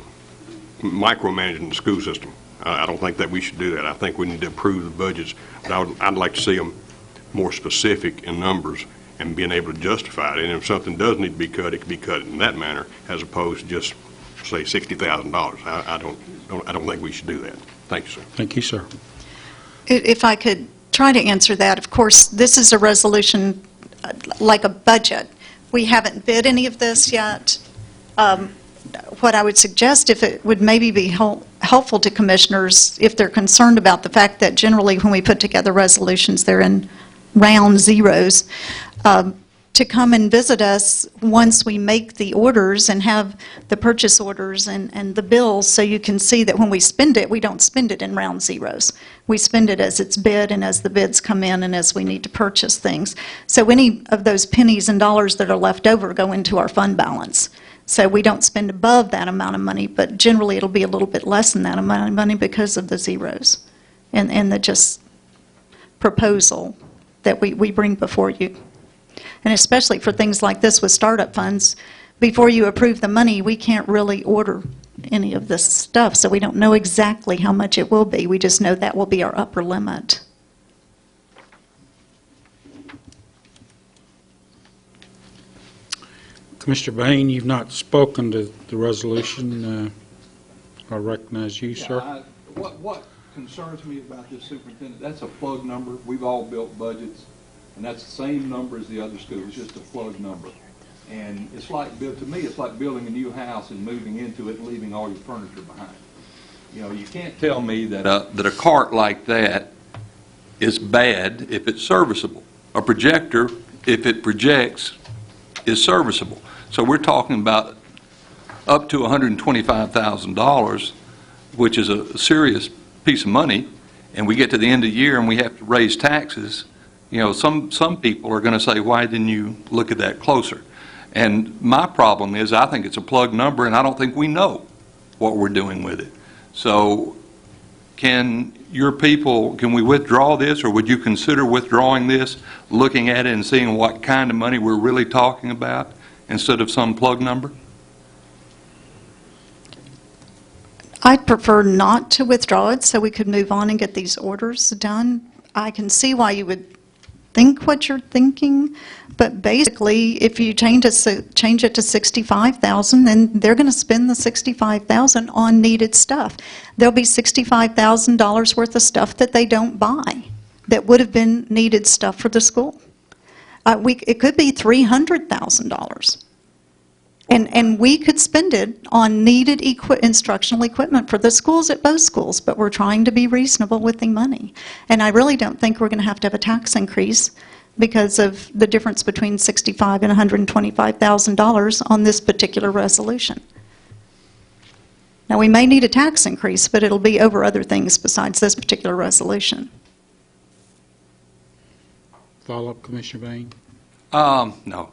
micromanaging the school system. I don't think that we should do that. I think we need to approve the budgets, but I'd like to see them more specific in numbers and being able to justify it. And if something does need to be cut, it can be cut in that manner, as opposed to just say $60,000. I don't think we should do that. Thank you, sir. Thank you, sir. If I could try to answer that, of course, this is a resolution like a budget. We haven't bid any of this yet. What I would suggest, if it would maybe be helpful to commissioners, if they're concerned about the fact that generally when we put together resolutions, they're in round zeros, to come and visit us once we make the orders and have the purchase orders and the bills, so you can see that when we spend it, we don't spend it in round zeros. We spend it as it's bid and as the bids come in and as we need to purchase things. So any of those pennies and dollars that are left over go into our fund balance. So we don't spend above that amount of money, but generally it'll be a little bit less than that amount of money because of the zeros and the just proposal that we bring before you. And especially for things like this with startup funds, before you approve the money, we can't really order any of this stuff, so we don't know exactly how much it will be. We just know that will be our upper limit. Commissioner Bain, you've not spoken to the resolution. I recognize you, sir. What concerns me about this superintendent, that's a plug number. We've all built budgets, and that's the same number as the other schools, just a plug number. And it's like, to me, it's like building a new house and moving into it and leaving all your furniture behind. You know, you can't tell me that that a cart like that is bad if it's serviceable. A projector, if it projects, is serviceable. So we're talking about up to $125,000, which is a serious piece of money, and we get to the end of the year and we have to raise taxes. You know, some people are going to say, why didn't you look at that closer? And my problem is I think it's a plug number, and I don't think we know what we're doing with it. So can we withdraw this, or would you consider withdrawing this, looking at it and seeing what kind of money we're really talking about instead of some plug number? I'd prefer not to withdraw it so we could move on and get these orders done. I can see why you would think what you're thinking, but basically, if you change it to $65,000, then they're going to spend the $65,000 on needed stuff. There'll be $65,000 worth of stuff that they don't buy that would have been needed stuff for the school. It could be $300,000. And we could spend it on needed instructional equipment for the schools at both schools, but we're trying to be reasonable with the money. And I really don't think we're going to have a tax increase because of the difference between $65,000 and $125,000 on this particular resolution. Now, we may need a tax increase, but it'll be over other things besides this particular resolution. Follow-up, Commissioner Bain? No.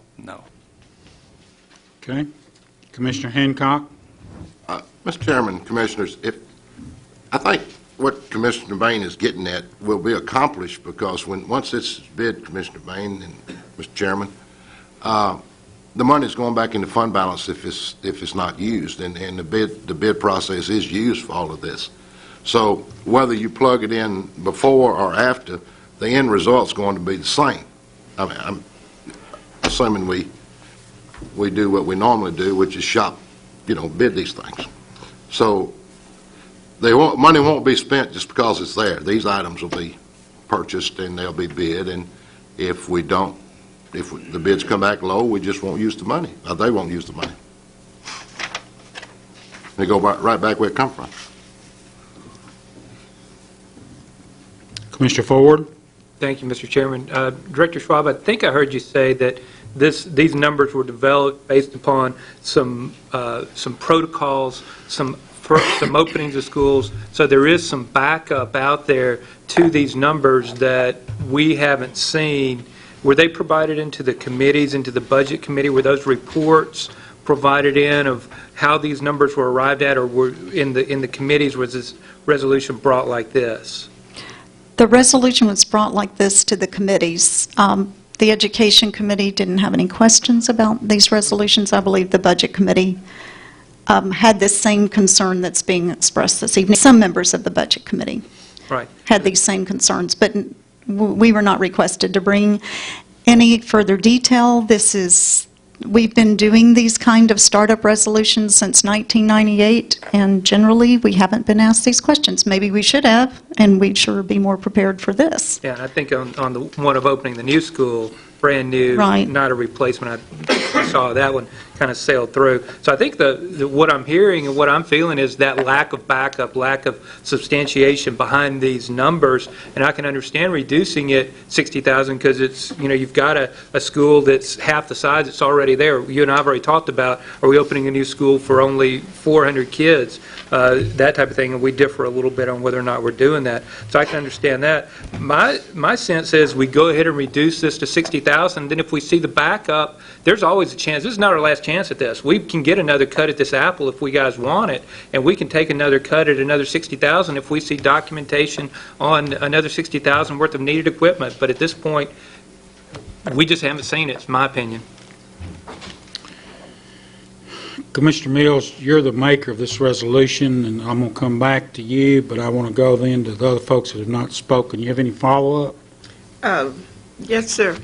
Okay. Commissioner Hancock? Mr. Chairman, Commissioners, I think what Commissioner Bain is getting at will be accomplished, because once this is bid, Commissioner Bain and Mr. Chairman, the money's going back into fund balance if it's not used, and the bid process is used for all of this. So whether you plug it in before or after, the end result's going to be the same. I mean, I'm assuming we do what we normally do, which is bid these things. So money won't be spent just because it's there. These items will be purchased and they'll be bid, and if the bids come back low, we just won't use the money. They won't use the money. They go right back where it come from. Commissioner Ford? Thank you, Mr. Chairman. Director Schwab, I think I heard you say that these numbers were developed based upon some protocols, some openings of schools, so there is some backup out there to these numbers that we haven't seen. Were they provided into the committees, into the budget committee? Were those reports provided in of how these numbers were arrived at, or were in the committees was this resolution brought like this? The resolution was brought like this to the committees. The Education Committee didn't have any questions about these resolutions. I believe the Budget Committee had the same concern that's being expressed this evening. Some members of the Budget Committee had these same concerns, but we were not requested to bring any further detail. We've been doing these kind of startup resolutions since 1998, and generally we haven't been asked these questions. Maybe we should have, and we'd sure be more prepared for this. Yeah, I think on the one of opening the new school, brand new, not a replacement, I saw that one kind of sailed through. So I think what I'm hearing and what I'm feeling is that lack of backup, lack of substantiation behind these numbers, and I can understand reducing it 60,000 because it's, you've got a school that's half the size, it's already there. You and I have already talked about, are we opening a new school for only 400 kids, that type of thing, and we differ a little bit on whether or not we're doing that. So I can understand that. My sense is we go ahead and reduce this to 60,000, then if we see the backup, there's always a chance. This is not our last chance at this. We can get another cut at this apple if we guys want it, and we can take another cut at another 60,000 if we see documentation on another 60,000 worth of needed equipment. But at this point, we just haven't seen it, it's my opinion. Commissioner Mills, you're the maker of this resolution, and I'm going to come back to you, but I want to go then to the other folks that have not spoken. You have any follow-up? Yes, sir.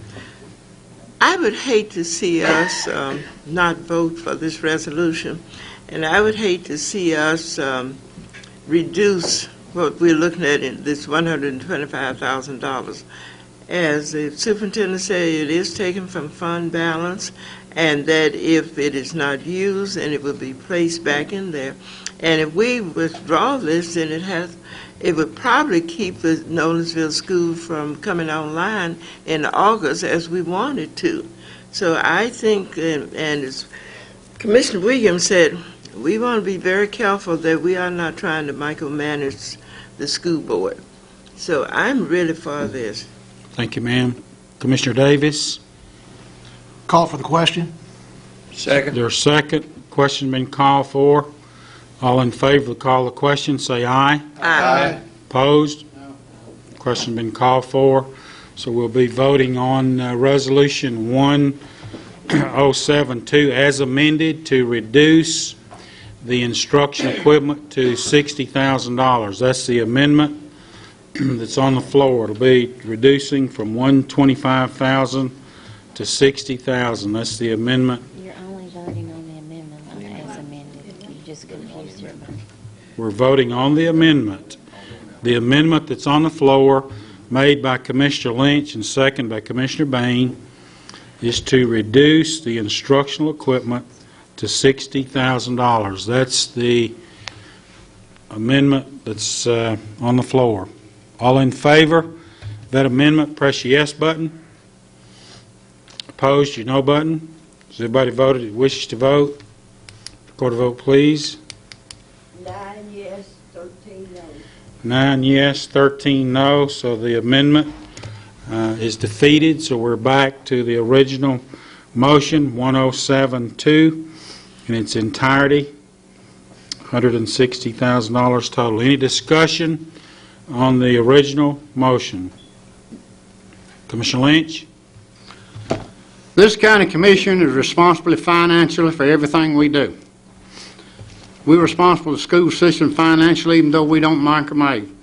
I would hate to see us not vote for this resolution, and I would hate to see us reduce what we're looking at in this $125,000. As the superintendent said, it is taken from fund balance, and that if it is not used, then it will be placed back in there. And if we withdraw this, then it would probably keep the Nolensville School from coming online in August as we wanted to. So I think, and as Commissioner Williams said, we want to be very careful that we are not trying to micromanage the school board. So I'm really for this. Thank you, ma'am. Commissioner Davis? Call for the question. Second. There's a second. Question been called for. All in favor of the call of the question, say aye. Aye. Opposed? No. Question been called for. So we'll be voting on Resolution 1072 as amended to reduce the instruction equipment to $60,000. That's the amendment that's on the floor. It'll be reducing from $125,000 to $60,000. That's the amendment. You're only voting on the amendment, not as amended. You just confused everybody. We're voting on the amendment. The amendment that's on the floor, made by Commissioner Lynch and second by Commissioner Bain, is to reduce the instructional equipment to $60,000. That's the amendment that's on the floor. All in favor of that amendment, press your yes button. Opposed, your no button. Has everybody voted that wishes to vote? Record a vote, please. 9 yes, 13 no. 9 yes, 13 no, so the amendment is defeated, so we're back to the original motion, 1072, in its entirety, $160,000 total. Any discussion on the original motion. Commissioner Lynch? This county commission is responsible financially for everything we do. We're responsible to the school system financially, even though we don't micromanage.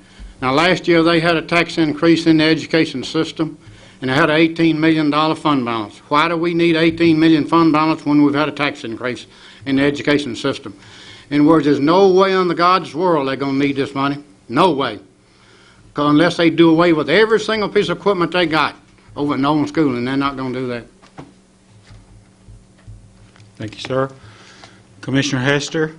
Now, last year, they had a tax increase in the education system, and they had an $18 million fund balance. Why do we need $18 million fund balance when we've had a tax increase in the education system? In other words, there's no way in the God's world they're going to need this money. No way. Unless they do away with every single piece of equipment they got over at Nolan School, and they're not going to do that. Thank you, sir. Commissioner Hester?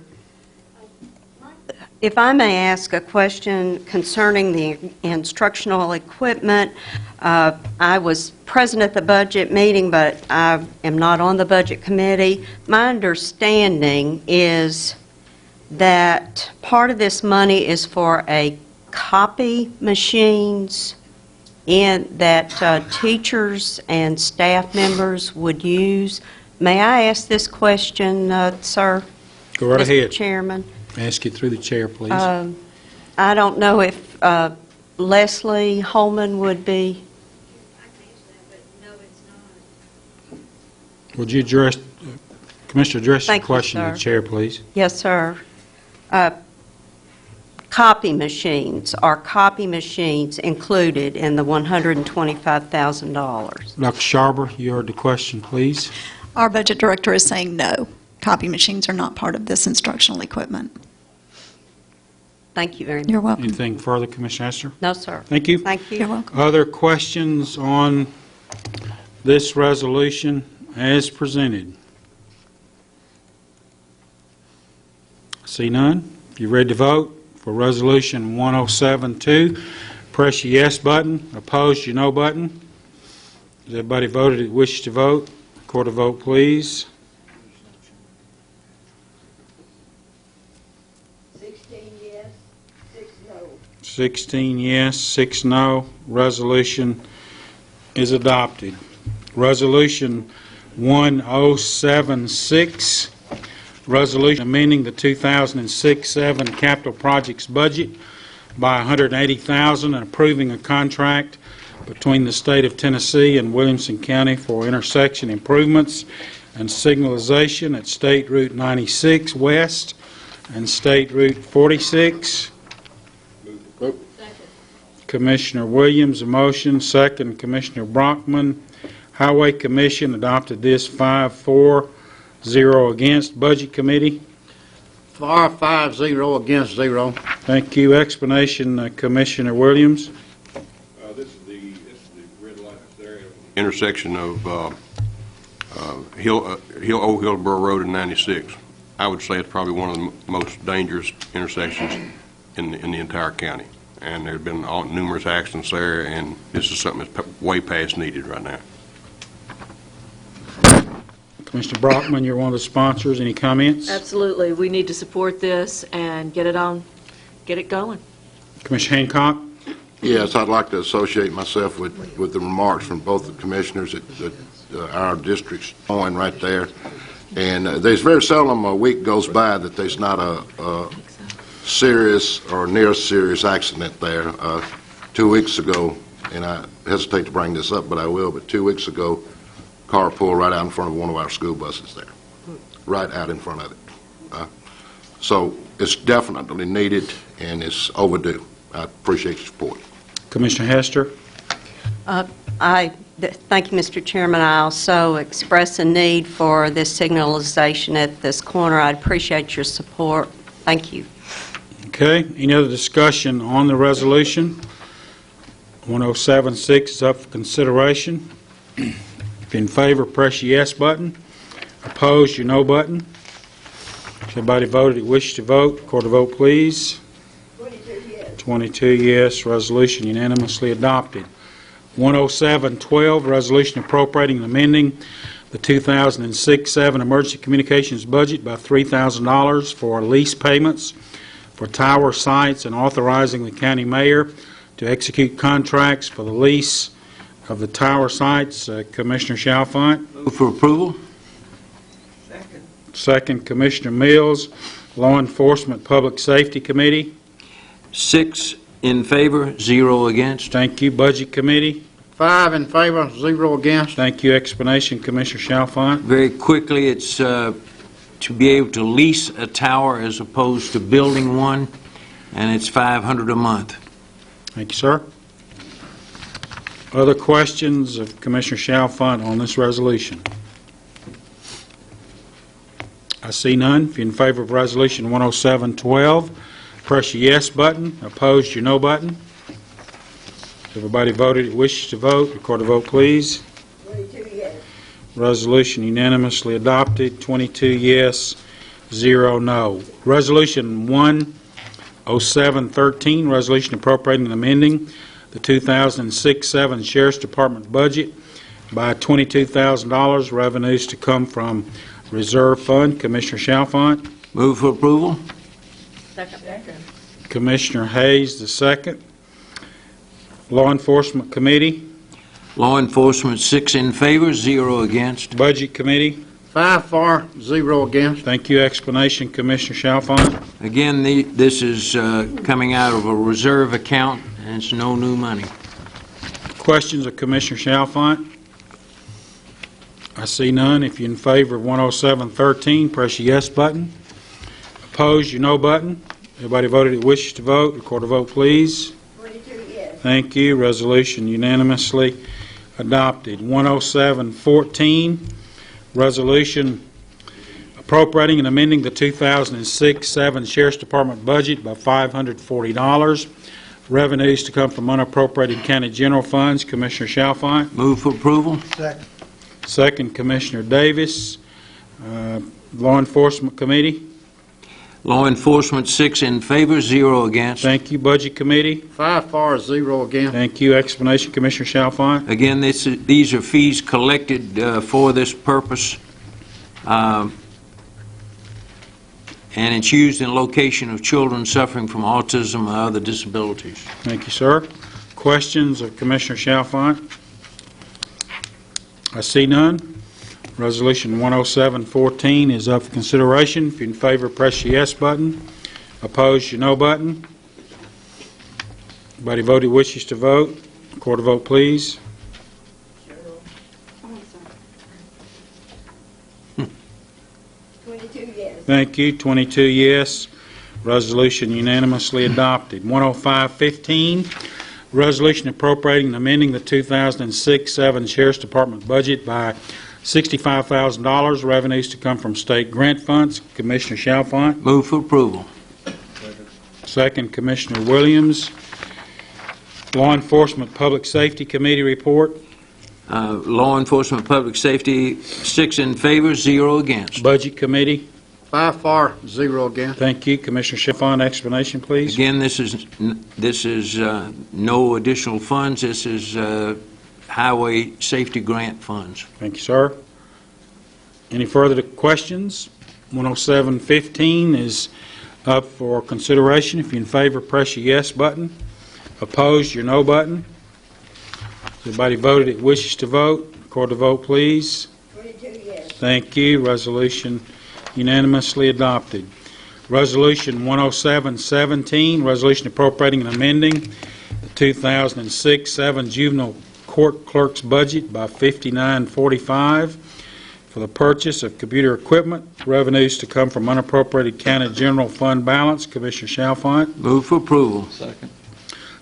If I may ask a question concerning the instructional equipment, I was present at the budget meeting, but I am not on the budget committee. My understanding is that part of this money is for a copy machines that teachers and staff members would use. May I ask this question, sir? Go right ahead. Mr. Chairman. Ask it through the chair, please. I don't know if Leslie Holman would be. Would you address, Commissioner, address the Thank you, question to sir. the chair, please? Yes, sir. Copy machines. Are copy machines included in the $125,000? Dr. Sharber, you heard the question, please. Our budget director is saying no. Copy machines are not part of this instructional equipment. Thank you very much. You're welcome. Anything further, Commissioner Hester? No, sir. Thank you. Thank you. You're welcome. Other questions on this resolution as presented? See none? If you're ready to vote for Resolution 1072, press your yes button. Opposed, your no button. Has everybody voted that wishes to vote? Record a vote, please. 16 yes, 6 no. Resolution is adopted. Resolution 1076, resolution amending the 2006-7 capital projects budget by $180,000 and approving a contract between the state of Tennessee and Williamson County for intersection improvements and signalization at State Route 96 West and State Route 46. Commissioner Williams, a motion. Second, Commissioner Brockman. Highway Commission adopted this 5-4, 0 against. Budget Committee. For 5-0 against 0. Thank you. Explanation, Commissioner Williams. This is the red light there. Intersection of Old Hillsborough Road and 96. I would say it's probably one of the most dangerous intersections in the entire county. And there have been numerous accidents there, and this is something that's way past needed right now. Commissioner Brockman, you're one of the sponsors. Any comments? Absolutely. We need to support this and get it going. Commissioner Hancock? Yes, I'd like to associate myself with the remarks from both the commissioners that our district's on right there. And there's very seldom a week goes by that there's not a serious or near serious accident there. 2 weeks ago, and I hesitate to bring this up, but I will, but 2 weeks ago, a car pulled right out in front of one of our school buses there, right out in front of it. So it's definitely needed, and it's overdue. I appreciate your support. Commissioner Hester? Thank you, Mr. Chairman. I also express a need for this signalization at this corner. I'd appreciate your support. Thank you. Okay. Any other discussion on the resolution? 1076 is up for consideration. If you're in favor, press your yes button. Opposed, your no button. If everybody voted that wishes to vote, record a vote, please. 22 yes. Resolution unanimously adopted. 10712, resolution appropriating and amending the 2006-7 emergency communications budget by $3,000 for lease payments for tower sites and authorizing the county mayor to execute contracts for the lease of the tower sites. Commissioner Chalfant. Move for approval. Second, Commissioner Mills. Law Enforcement Public Safety Committee. 6 in favor, 0 against. Thank you. Budget Committee? 5 in favor, 0 against. Thank you. Explanation, Commissioner Chalfant. Very quickly, it's to be able to lease a tower as opposed to building one, and it's $500 a month. Thank you, sir. Other questions of Commissioner Chalfant on this resolution? I see none. If you're in favor of Resolution 10712, press your yes button. Opposed, your no button. Everybody voted that wishes to vote. Record a vote, please. 22 yes. Resolution unanimously adopted, 22 yes, 0 no. Resolution 10713, resolution appropriating and amending the 2006-07 Sheriff's Department budget by $22,000, revenues to come from Reserve Fund. Commissioner Chalfant. Move for approval. Second. Commissioner Hayes, the second. Law Enforcement Committee. Law Enforcement, 6 in favor, 0 against. Budget Committee. 5 for, 0 against. Thank you. Explanation, Commissioner Chalfant. Again, this is coming out of a reserve account, and it's no new money. Questions of Commissioner Chalfant? I see none. If you're in favor of 10713, press your yes button. Opposed, your no button. Everybody voted that wishes to vote. Record a vote, please. 22 yes. Thank you. Resolution unanimously adopted. 10714, resolution appropriating and amending the 2006-07 Sheriff's Department budget by $540. Revenues to come from unappropriated county general funds. Commissioner Chalfant. Move for approval. Second. Second, Commissioner Davis. Law Enforcement Committee. Law Enforcement, 6 in favor, 0 against. Thank you. Budget Committee. 5 for, 0 against. Thank you. Explanation, Commissioner Chalfant. Again, these are fees collected for this purpose, and it's used in location of children suffering from autism or other disabilities. Thank you, sir. Questions of Commissioner Chalfant? I see none. Resolution 10714 is up for consideration. If you're in favor, press your yes button. Opposed, your no button. Everybody voted wishes to vote. Record a vote, please. 22 yes. Thank you. 22 yes. Resolution unanimously adopted. 10515, resolution appropriating and amending the 2006-07 Sheriff's Department budget by $65,000, revenues to come from state grant funds. Commissioner Chalfant. Move for approval. Second, Commissioner Williams. Law Enforcement Public Safety Committee report. Law Enforcement Public Safety, 6 in favor, 0 against. Budget Committee. 5 for, 0 against. Thank you. Commissioner Chalfant, explanation, please. Again, this is no additional funds. This is highway safety grant funds. Thank you, sir. Any further questions? 10715 is up for consideration. If you're in favor, press your yes button. Opposed, your no button. Everybody voted that wishes to vote. Record the vote, please. 22 yes. Thank you. Resolution unanimously adopted. Resolution 10717, resolution appropriating and amending the 2006-07 juvenile court clerk's budget by $59.45 for the purchase of computer equipment, revenues to come from unappropriated county general fund balance. Commissioner Chalfant. Move for approval. Second.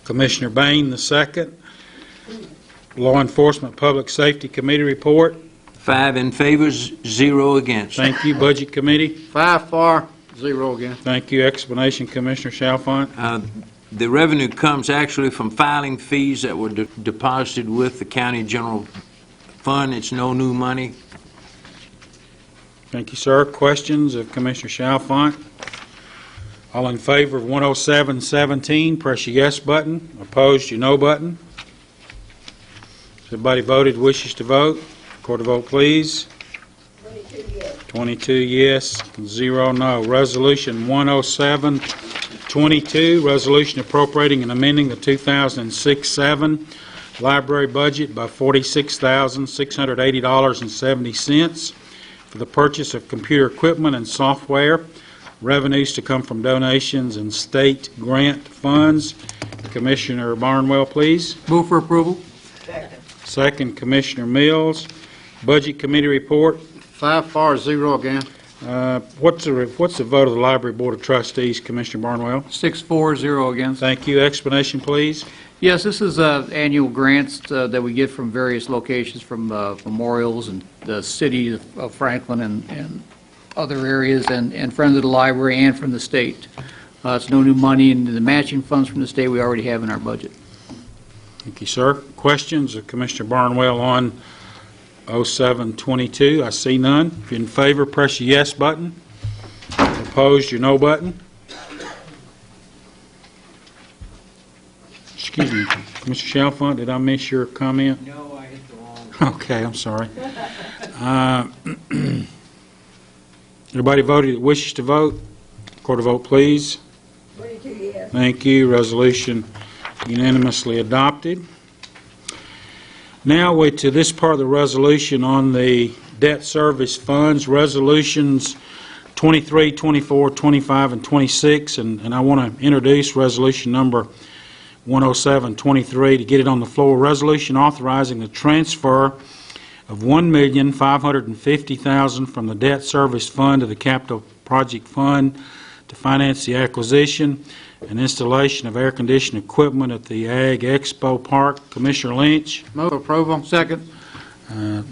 Commissioner Bain, the second. Law Enforcement Public Safety Committee report. 5 in favor, 0 against. Thank you. Budget Committee. 5 for, 0 against. Thank you. Explanation, Commissioner Chalfant. The revenue comes actually from filing fees that were deposited with the county general fund. It's no new money. Thank you, sir. Questions of Commissioner Chalfant? All in favor of 10717, press your yes button. Opposed, your no button. Everybody voted wishes to vote. Record a vote, please. 22 yes. 22 yes, 0 no. Resolution 10722, resolution appropriating and amending the 2006-07 library budget by $46,680.70 for the purchase of computer equipment and software. revenues to come from donations and state grant funds. Commissioner Barnwell, please. Move for approval. Second, Commissioner Mills. Budget Committee report. 5 for, 0 again. What's the vote of the Library Board of Trustees, Commissioner Barnwell? 6-4-0 against. Thank you. Explanation, please. Yes, this is annual grants that we get from various locations, from memorials and the city of Franklin and other areas, and Friends of the Library, and from the state. It's no new money, and the matching funds from the state we already have in our budget. Thank you, sir. Questions of Commissioner Barnwell on 0722? I see none. If you're in favor, press your yes button. Opposed, your no button. Excuse me, Mr. Chalfant, did I miss your comment? No, I hit the wrong. Okay, I'm sorry. Everybody voted that wishes to vote? Record a vote, please. 22 yes. Thank you. Resolution unanimously adopted. Now we're to this part of the resolution on the debt service funds, resolutions 23, 24, 25, and 26, and I want to introduce resolution number 10723 to get it on the floor. Resolution authorizing the transfer of $1,550,000 from the debt service fund to the capital project fund to finance the acquisition and installation of air conditioning equipment at the Ag Expo Park. Commissioner Lynch. Move approval. Second.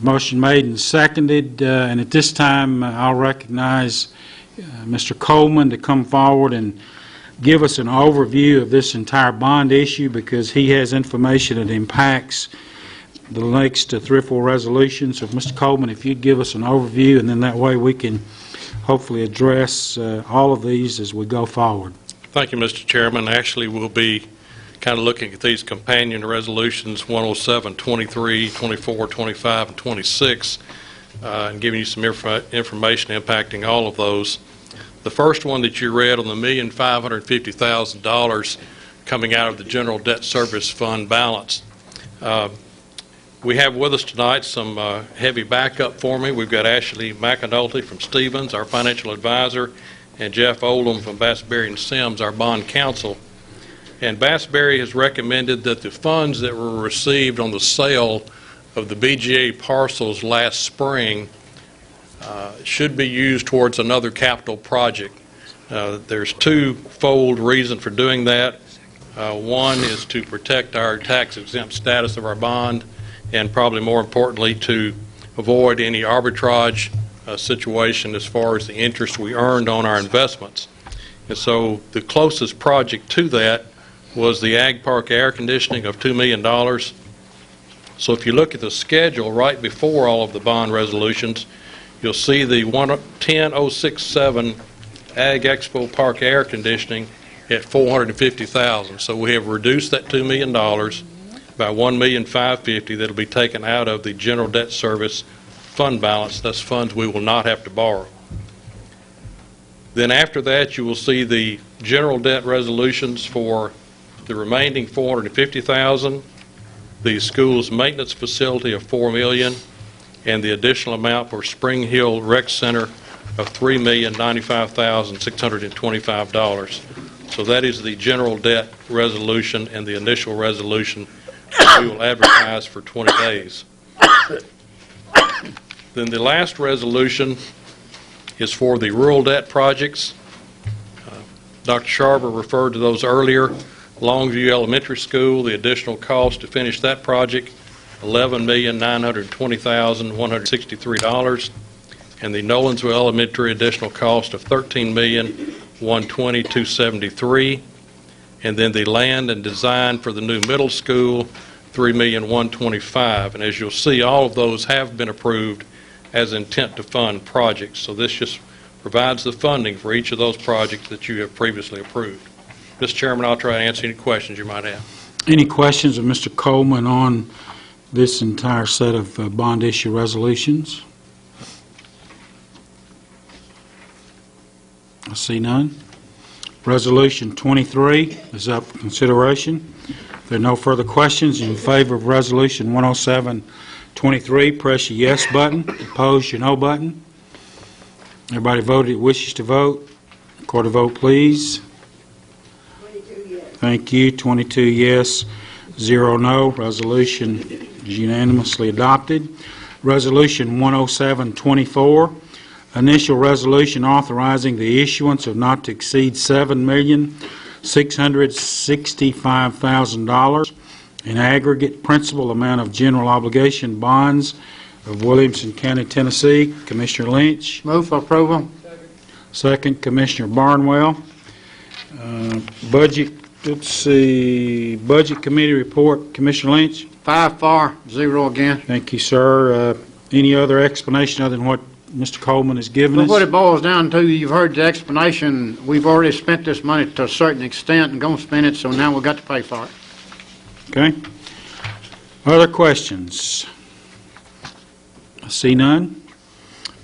Motion made and seconded, and at this time I'll recognize Mr. Coleman to come forward and give us an overview of this entire bond issue, because he has information that impacts the next 3 or 4 resolutions. So, Mr. Coleman, if you'd give us an overview, and then that way we can hopefully address all of these as we go forward. Thank you, Mr. Chairman. Actually, we'll be kind of looking at these companion resolutions 107, 23, 24, 25, and 26, and giving you some information impacting all of those. The first one that you read on the $1,550,000 coming out of the general debt service fund balance. We have with us tonight some heavy backup for me. We've got Ashley McAnulty from Stevens, our financial advisor, and Jeff Oldham from Bassberry and Sims, our bond counsel. And Bassberry has recommended that the funds that were received on the sale of the BGA parcels last spring should be used towards another capital project. There's twofold reason for doing that. One is to protect our tax-exempt status of our bond, and probably more importantly, to avoid any arbitrage situation as far as the interest we earned on our investments. And so the closest project to that was the Ag Park air conditioning of $2 million. So if you look at the schedule right before all of the bond resolutions, you'll see the 10067 Ag Expo Park air conditioning at $450,000. So we have reduced that $2 million by $1,550,000 that'll be taken out of the general debt service fund balance. That's funds we will not have to borrow. Then after that, you will see the general debt resolutions for the remaining $450,000, the school's maintenance facility of $4 million, and the additional amount for Spring Hill Rec Center of $3,095,625. So that is the general debt resolution and the initial resolution we will advertise for 20 days. Then the last resolution is for the rural debt projects. Dr. Sharber referred to those earlier. Longview Elementary School, the additional cost to finish that project, $11,920,163, and the Nolensville Elementary additional cost of $13,120,273, and then the land and design for the new middle school, $3,125,000. And as you'll see, all of those have been approved as intent to fund projects. So this just provides the funding for each of those projects that you have previously approved. Mr. Chairman, I'll try to answer any questions you might have. Any questions of Mr. Coleman on this entire set of bond issue resolutions? I see none. Resolution 23 is up for consideration. If there are no further questions, in favor of Resolution 10723, press your yes button. Opposed, your no button. Everybody voted that wishes to vote. Record a vote, please. 22 yes. Thank you. 22 yes, 0 no. Resolution is unanimously adopted. Resolution 10724, initial resolution authorizing the issuance of not to exceed $7,665,000 in aggregate principal amount of general obligation bonds of Williamson County, Tennessee. Commissioner Lynch. Move for approval. Second, Commissioner Barnwell. Budget, let's see, Budget Committee report, Commissioner Lynch. 5 for, 0 against. Thank you, sir. Any other explanation other than what Mr. Coleman has given Well, us? what it boils down to, you've heard the explanation. We've already spent this money to a certain extent and going to spend it, so now we've got to pay for it. Okay. Other questions? I see none.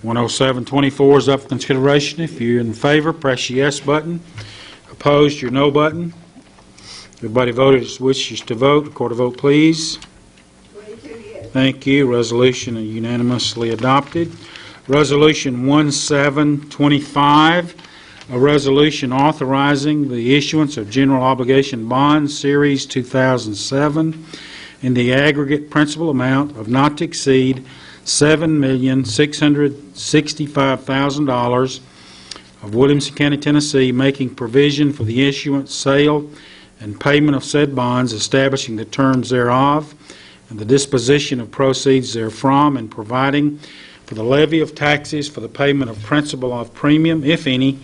10724 is up for consideration. If you're in favor, press your yes button. Opposed, your no button. Everybody voted as wishes to vote. Record a vote, please. 22 yes. Thank you. Resolution is unanimously adopted. Resolution 1725, a resolution authorizing the issuance of general obligation bonds, Series 2007, in the aggregate principal amount of not to exceed $7,665,000 of Williamson County, Tennessee, making provision for the issuance, sale, and payment of said bonds, establishing the terms thereof, and the disposition of proceeds therefrom, and providing for the levy of taxes for the payment of principal of premium, if any,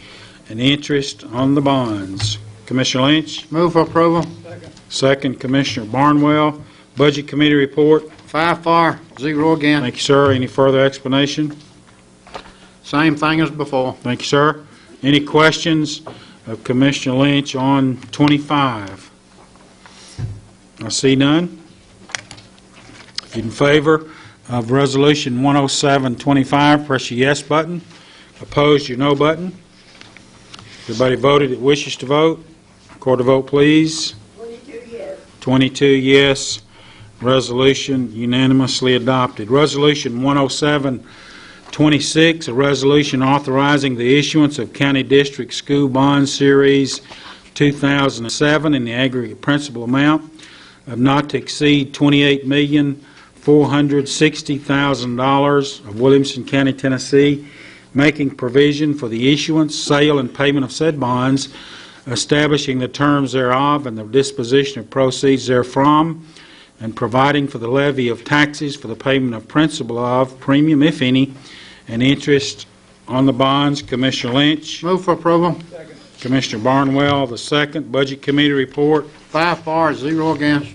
and interest on the bonds. Commissioner Lynch. Move for approval. Second, Commissioner Barnwell. Budget Committee report. 5 for, 0 against. Thank you, sir. Any further explanation? Same thing as before. Thank you, sir. Any questions of Commissioner Lynch on 25? I see none. If you're in favor of Resolution 10725, press your yes button. Opposed, your no button. Everybody voted that wishes to vote. Record a vote, please. 22 yes. 22 yes. Resolution unanimously adopted. Resolution 10726, a resolution authorizing the issuance of County District School Bond Series 2007 in the aggregate principal amount of not to exceed $28,460,000 of Williamson County, Tennessee, making provision for the issuance, sale, and payment of said bonds, establishing the terms thereof and the disposition of proceeds therefrom, and providing for the levy of taxes for the payment of principal of premium, if any, and interest on the bonds. Commissioner Lynch. Move for approval. Commissioner Barnwell, the second. Budget Committee report. 5 for, 0 against.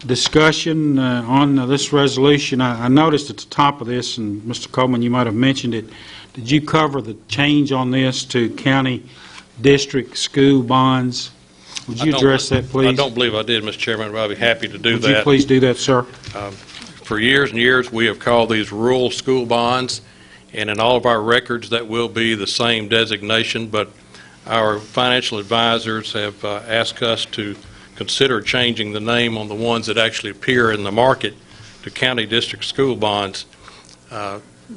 Discussion on this resolution. I noticed at the top of this, and Mr. Coleman, you might have mentioned it, did you cover the change on this to county district school bonds? Would you address that, please? I don't believe I did, Mr. Chairman, but I'd be happy to do Would that. you please do that, sir? For years and years, we have called these rural school bonds, and in all of our records, that will be the same designation, but our financial advisors have asked us to consider changing the name on the ones that actually appear in the market to county district school bonds.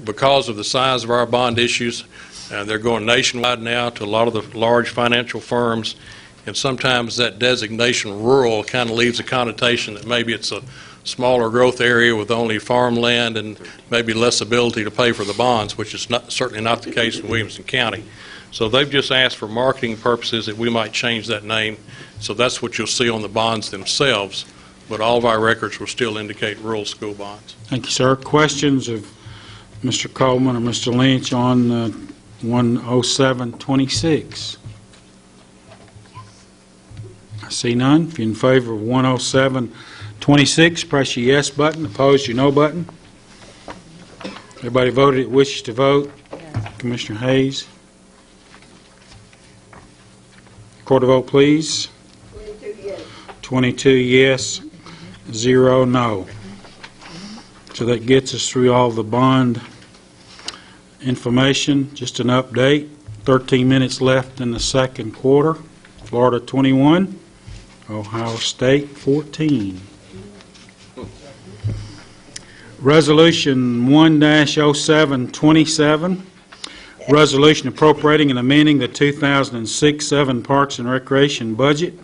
Because of the size of our bond issues, they're going nationwide now to a lot of the large financial firms, and sometimes that designation rural kind of leaves a connotation that maybe it's a smaller growth area with only farmland and maybe less ability to pay for the bonds, which is certainly not the case in Williamson County. So they've just asked for marketing purposes that we might change that name. So that's what you'll see on the bonds themselves, but all of our records will still indicate rural school bonds. Thank you, sir. Questions of Mr. Coleman or Mr. Lynch on 10726? I see none. If you're in favor of 10726, press your yes button. Opposed, your no button. Everybody voted that wishes to vote. Commissioner Hayes. Record a vote, please. 22 yes. 22 yes, 0 no. So that gets us through all the bond information. Just an update. 13 minutes left in the second quarter. Florida 21, Ohio State 14. Resolution 1-0727, Resolution appropriating and amending the 2006-7 Parks and Recreation budget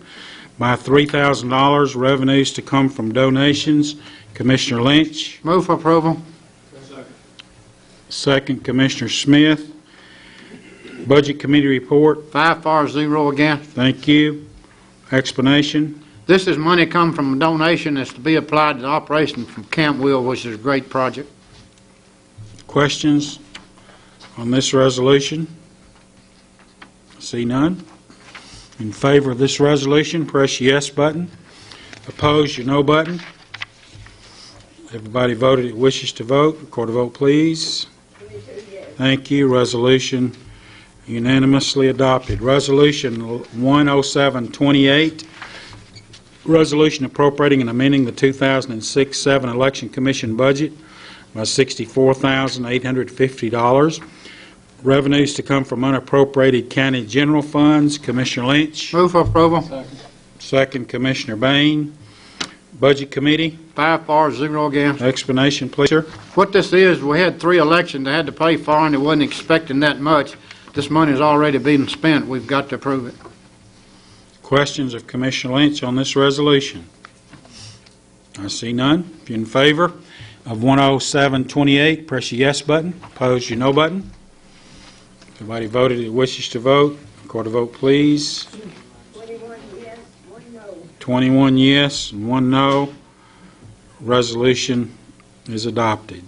by $3,000, revenues to come from donations. Commissioner Lynch. Move for approval. Second, Commissioner Smith. Budget Committee report. 5 for, 0 against. Thank you. Explanation. This is money come from a donation that's to be applied to the operation from Camp Will, which is a great project. Questions on this resolution? See none. In favor of this resolution, press yes button. Opposed, your no button. Everybody voted it wishes to vote. Record a vote, please. Thank you. Resolution unanimously adopted. Resolution 10728, resolution appropriating and amending the 2006-7 Election Commission budget by $64,850. Revenues to come from unappropriated county general funds. Commissioner Lynch. Move for approval. Second, Commissioner Bain. Budget Committee. 5 for, 0 against. Explanation, please, sir. What this is, we had 3 elections they had to pay for, and they wasn't expecting that much. This money has already been spent. We've got to approve it. Questions of Commissioner Lynch on this resolution? I see none. If you're in favor of 10728, press your yes button. Opposed, your no button. Everybody voted that wishes to vote. Record a vote, please. 21 yes, 1 no. 21 yes and 1 no. Resolution is adopted.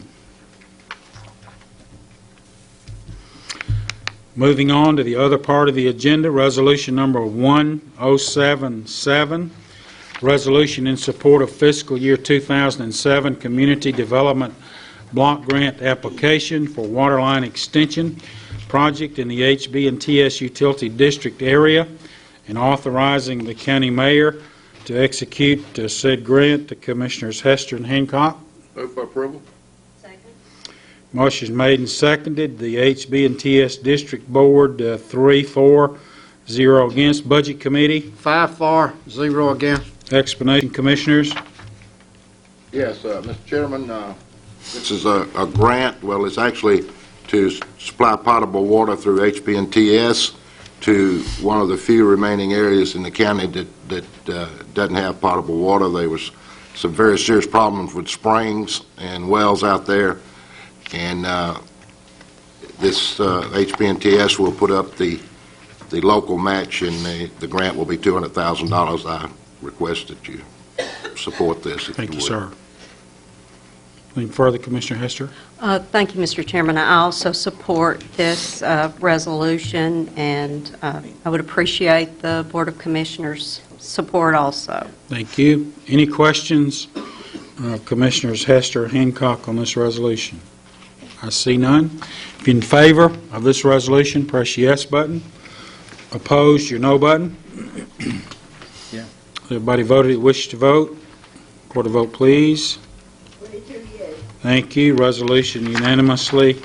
Moving on to the other part of the agenda, resolution number 1077, resolution in support of fiscal year 2007 Community Development Block Grant application for waterline extension project in the HB&TS Utility District area and authorizing the county mayor to execute said grant to Commissioners Hester and Hancock. Move for approval. Motion is made and seconded. The HB&TS District Board, 3 for, 0 against. Budget Committee. 5 for, 0 against. Explanation, Commissioners. Yes, Mr. Chairman, this is a grant. Well, it's actually to supply potable water through HB&TS to one of the few remaining areas in the county that doesn't have potable water. There was some very serious problems with springs and wells out there. And this HB&TS will put up the local match, and the grant will be $200,000. I request that you support this, if Thank you, would. sir. Anything further, Commissioner Hester? Thank you, Mr. Chairman. I also support this resolution, and I would appreciate the Board of Commissioners' support also. Thank you. Any questions, Commissioners Hester and Hancock, on this resolution? I see none. If you're in favor of this resolution, press your yes button. Opposed, your no button. Yeah. Everybody voted that wishes to vote. Record a vote, please. 22 yes. Thank you. Resolution unanimously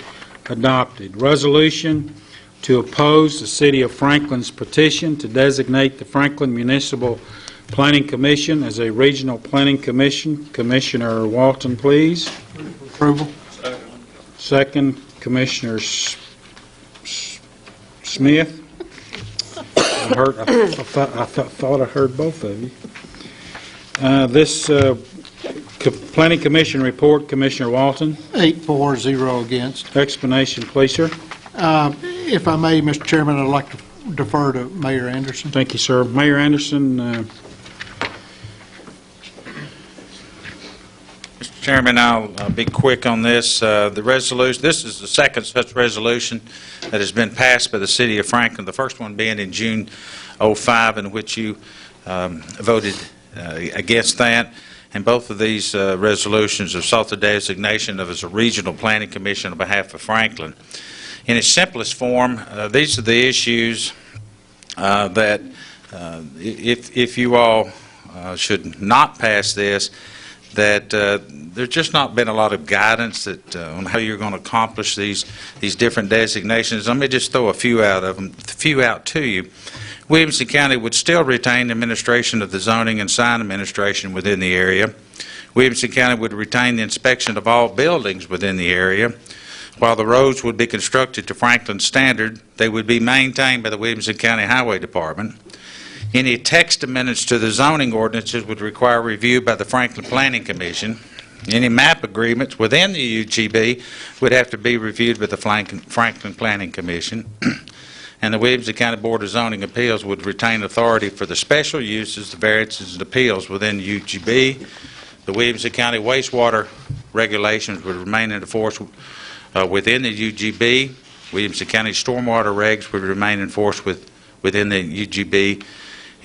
adopted. Resolution to oppose the City of Franklin's petition to designate the Franklin Municipal Planning Commission as a regional planning commission. Commissioner Walton, please. Approval. Second, Commissioner Smith. I thought I heard both of you. This Planning Commission report, Commissioner Walton. 8 for, 0 against. Explanation, please, sir. If I may, Mr. Chairman, I'd like to defer to Mayor Anderson. Thank you, sir. Mayor Anderson. Mr. Chairman, I'll be quick on this. The resolution, this is the second such resolution that has been passed by the City of Franklin, the first one being in June '05, in which you voted against that. And both of these resolutions have sought the designation of as a regional planning commission on behalf of Franklin. In its simplest form, these are the issues that if you all should not pass this, that there's just not been a lot of guidance on how you're going to accomplish these different designations. Let me just throw a few out to you. Williamson County would still retain administration of the zoning and sign administration within the area. Williamson County would retain the inspection of all buildings within the area. While the roads would be constructed to Franklin standard, they would be maintained by the Williamson County Highway Department. Any text amendments to the zoning ordinances would require review by the Franklin Planning Commission. Any map agreements within the UGB would have to be reviewed by the Franklin Planning Commission. And the Williamson County Board of Zoning Appeals would retain authority for the special uses, the variances, and appeals within the UGB. The Williamson County wastewater regulations would remain in force within the UGB. Williamson County stormwater regs would remain in force within the UGB.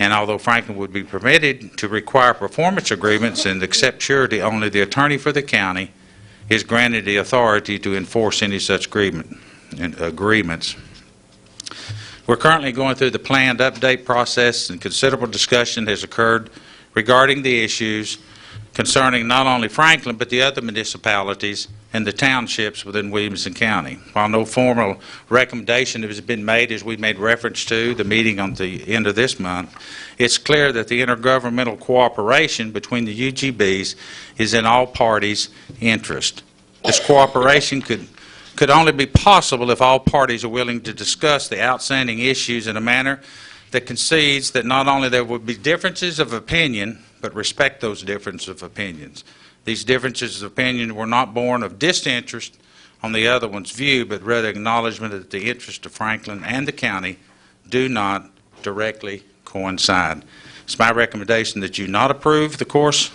And although Franklin would be permitted to require performance agreements and accept surety, only the attorney for the county is granted the authority to enforce any such agreements. We're currently going through the planned update process, and considerable discussion has occurred regarding the issues concerning not only Franklin but the other municipalities and the townships within Williamson County. While no formal recommendation has been made, as we made reference to the meeting on the end of this month, it's clear that the intergovernmental cooperation between the UGBs is in all parties' interest. This cooperation could only be possible if all parties are willing to discuss the outstanding issues in a manner that concedes that not only there will be differences of opinion, but respect those differences of opinions. These differences of opinion were not born of disinterest on the other one's view, but rather acknowledgement that the interests of Franklin and the county do not directly coincide. It's my recommendation that you not approve the course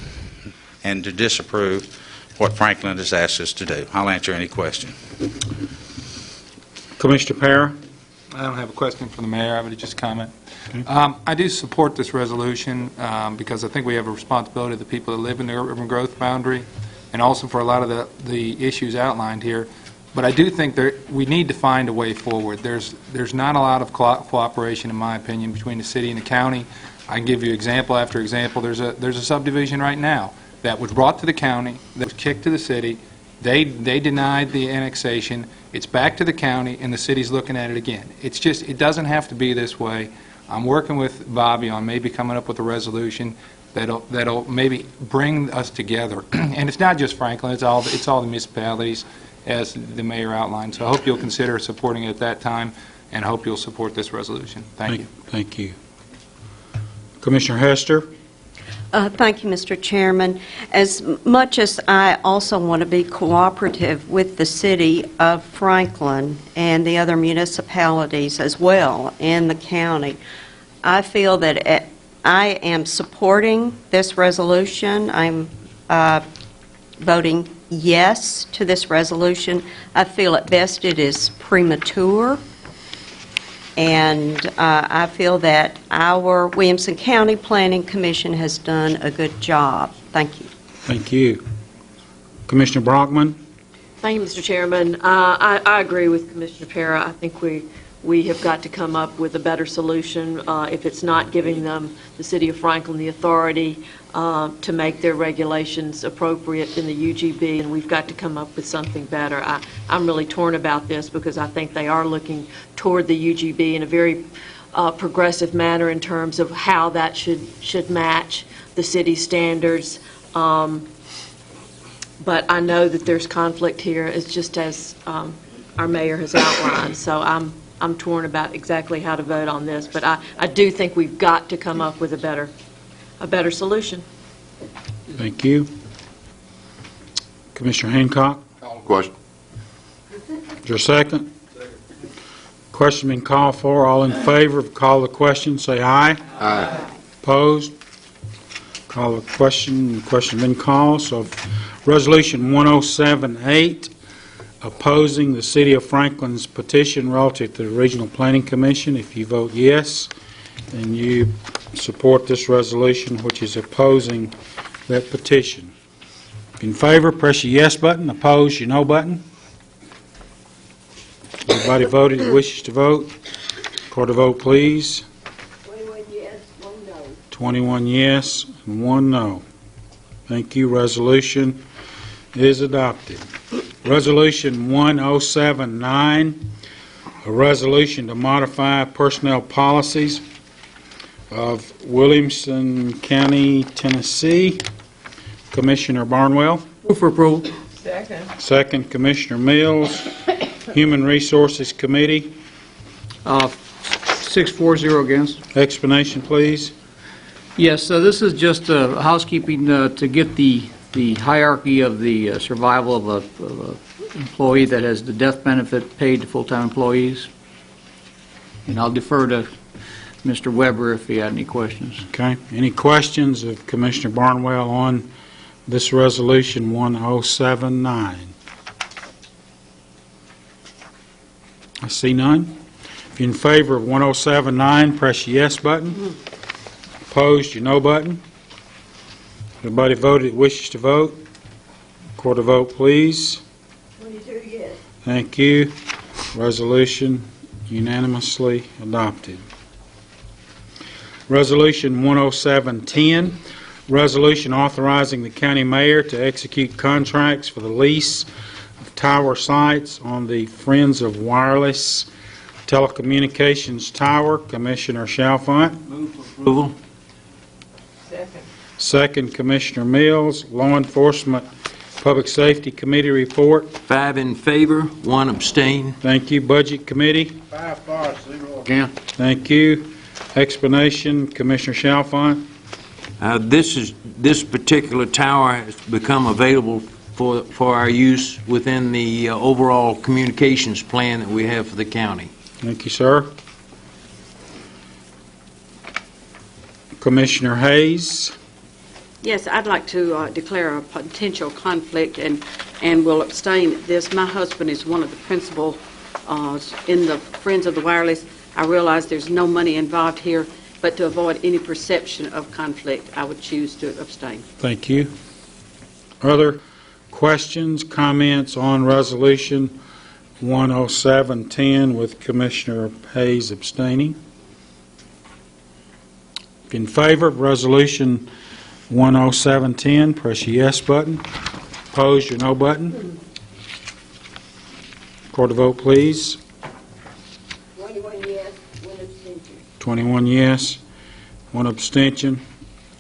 and to disapprove what Franklin has asked us to do. I'll answer any question. Commissioner Parra? I don't have a question for the mayor. I would just comment. I do support this resolution because I think we have a responsibility to the people that live in the urban growth boundary and also for a lot of the issues outlined here. But I do think we need to find a way forward. There's not a lot of cooperation, in my opinion, between the city and the county. I can give you example after example. There's a subdivision right now that was brought to the county, that was kicked to the city. They denied the annexation. It's back to the county, and the city's looking at it again. It's just, it doesn't have to be this way. I'm working with Bobby on maybe coming up with a resolution that'll maybe bring us together. And it's not just Franklin, it's all the municipalities, as the mayor outlined. So I hope you'll consider supporting it at that time, and I hope you'll support this resolution. Thank you. Thank you. Commissioner Hester? Thank you, Mr. Chairman. As much as I also want to be cooperative with the city of Franklin and the other municipalities as well in the county, I feel that I am supporting this resolution. I'm voting yes to this resolution. I feel at best it is premature. And I feel that our Williamson County Planning Commission has done a good job. Thank you. Thank you. Commissioner Brockman? Thank you, Mr. Chairman. I agree with Commissioner Parra. I think we have got to come up with a better solution. If it's not giving them, the City of Franklin, the authority to make their regulations appropriate in the UGB, and we've got to come up with something better. I'm really torn about this because I think they are looking toward the UGB in a very progressive manner in terms of how that should match the city standards. But I know that there's conflict here, it's just as our mayor has outlined. So I'm torn about exactly how to vote on this, but I do think we've got to come up with a better solution. Thank you. Commissioner Hancock? Call the question. Is there a second? Question being called for. All in favor of call the question, say aye. Aye. Opposed? Call the question. The question been called. So Resolution 1078, opposing the City of Franklin's petition relative to the Regional Planning Commission. If you vote yes, then you support this resolution, which is opposing that petition. In favor, press your yes button. Opposed, your no button. Everybody voted who wishes to vote. Record a vote, please. 21 yes, 1 no. 21 yes and 1 no. Thank you. Resolution is adopted. Resolution 1079, a resolution to modify personnel policies of Williamson County, Tennessee. Commissioner Barnwell. Move for approval. Second. Second, Commissioner Mills. Human Resources Committee, 6-4-0 against. explanation, please. Yes, so this is just housekeeping to get the hierarchy of the survival of a employee that has the death benefit paid to full-time employees. And I'll defer to Mr. Weber if he had any questions. Okay. Any questions of Commissioner Barnwell on this resolution 1079? I see none. If you're in favor of 1079, press your yes button. Opposed, your no button. Everybody voted that wishes to vote. Record a vote, please. 22 yes. Thank you. Resolution unanimously adopted. Resolution 10710, resolution authorizing the county mayor to execute contracts for the lease of tower sites on the Friends of Wireless Telecommunications Tower. Commissioner Chalfant. Move for approval. Second, Commissioner Mills. Law Enforcement Public Safety Committee report. 5 in favor, 1 abstain. Thank you. Budget Committee. 5 for, 0 against. Thank you. Explanation, Commissioner Chalfant. This particular tower has become available for our use within the overall communications plan that we have for the county. Thank you, sir. Commissioner Hayes. Yes, I'd like to declare a potential conflict and will abstain this. My husband is one of the principal in the Friends of the Wireless. I realize there's no money involved here, but to avoid any perception of conflict, I would choose to abstain. Thank you. Other questions, comments on Resolution 10710 with Commissioner Hayes abstaining? If in favor of Resolution 10710, press your yes button. Opposed, your no button. Record a vote, please. 21 yes, 1 abstention. 21 yes, 1 abstention.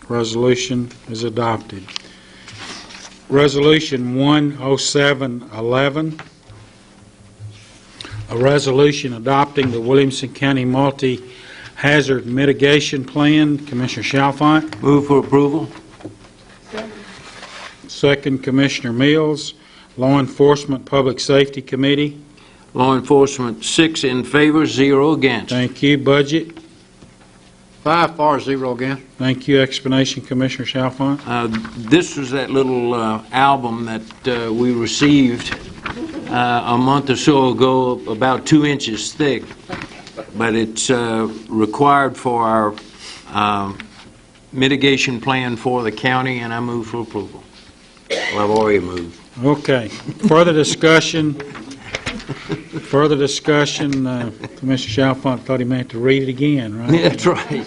Resolution is adopted. Resolution 10711, a resolution adopting the Williamson County Multi-Hazard Mitigation Plan. Commissioner Chalfant. Move for approval. Second, Commissioner Mills. Law Enforcement Public Safety Committee. Law Enforcement, 6 in favor, 0 against. Thank you. Budget. 5 for, 0 against. Thank you. Explanation, Commissioner Chalfant. This was that little album that we received a month or so ago, about 2 inches thick, but it's required for our mitigation plan for the county, and I move for approval. Well, I've already moved. Okay. Further discussion. Commissioner Chalfant thought he meant to read it again, right? Yeah, that's right.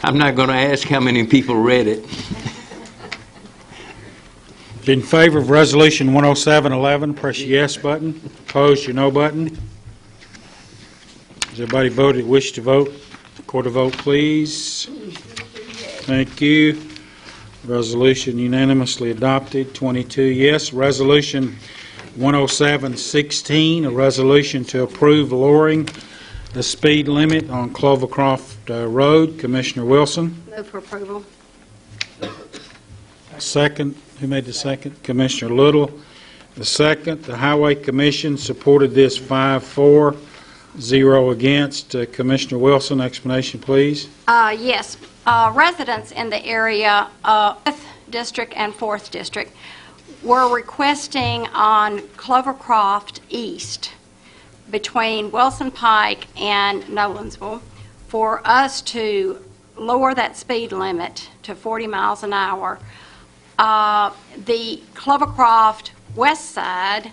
I'm not going to ask how many people read it. In favor of Resolution 10711, press your yes button. Opposed, your no button. Has everybody voted, wish to vote? Record a vote, please. Thank you. Resolution unanimously adopted, 22 yes. Resolution 10716, a resolution to approve lowering the speed limit on Clovercroft Road. Commissioner Wilson. Move for approval. Second. Who made the second? Commissioner Little. The second. The Highway Commission supported this 5-4, 0 against. Commissioner Wilson, explanation, please. Yes. Residents in the area of 5th District and 4th District were requesting on Clovercroft East between Wilson Pike and Nolansville for us to lower that speed limit to 40 miles an hour. The Clovercroft West Side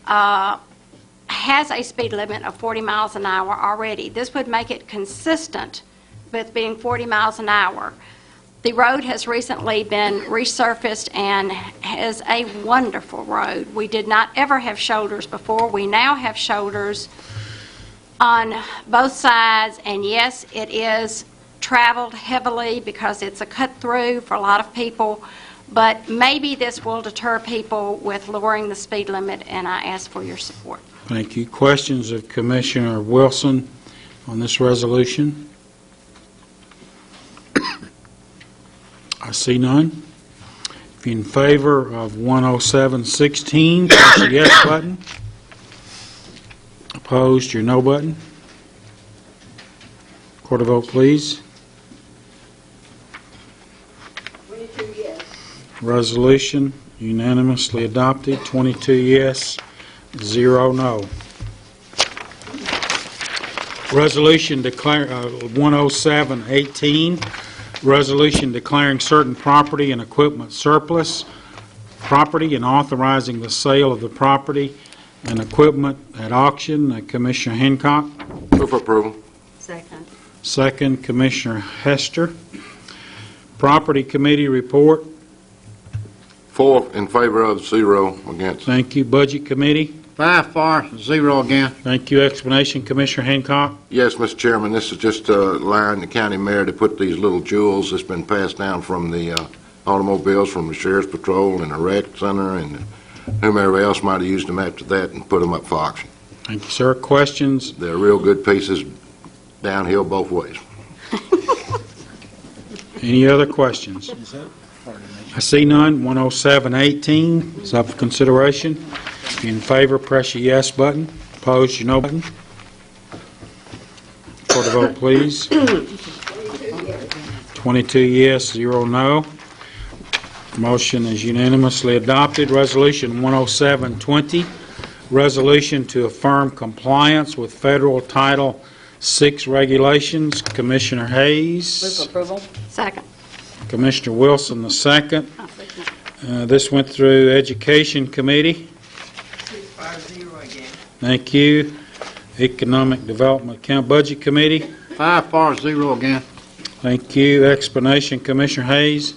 has a speed limit of 40 miles an hour already. This would make it consistent with being 40 miles an hour. The road has recently been resurfaced and is a wonderful road. We did not ever have shoulders before. We now have shoulders on both sides, and yes, it is traveled heavily because it's a cut through for a lot of people, but maybe this will deter people with lowering the speed limit, and I ask for your support. Thank you. Questions of Commissioner Wilson on this resolution? I see none. If you're in favor of 10716, push the yes button. Opposed, your no button. Record a vote, please. 22 yes. Resolution unanimously adopted, 22 yes, 0 no. Resolution 10718, resolution declaring certain property and equipment surplus property and authorizing the sale of the property and equipment at auction. Commissioner Hancock. Move for approval. Second. Second, Commissioner Hester. Property Committee report. 4 in favor of, 0 against. Thank you. Budget Committee. 5 for, 0 again. Thank you. Explanation, Commissioner Hancock. Yes, Mr. Chairman, this is just allowing the county mayor to put these little jewels that's been passed down from the automobiles from the Sheriff's Patrol and the Rec Center and whomever else might have used them after that and put them up for auction. Thank you, sir. Questions? They're real good pieces, downhill both ways. Any other questions? I see none. 10718 is up for consideration. If you're in favor, press your yes button. Opposed, your no button. For the vote, please. 22 yes, 0 no. Motion is unanimously adopted. Resolution 10720, resolution to affirm compliance with Federal Title VI regulations. Commissioner Hayes. Move for approval. Second. Commissioner Wilson, the second. This went through Education Committee. 650 again. Thank you. Economic Development Account Budget Committee. 5 for, 0 again. Thank you. Explanation, Commissioner Hayes.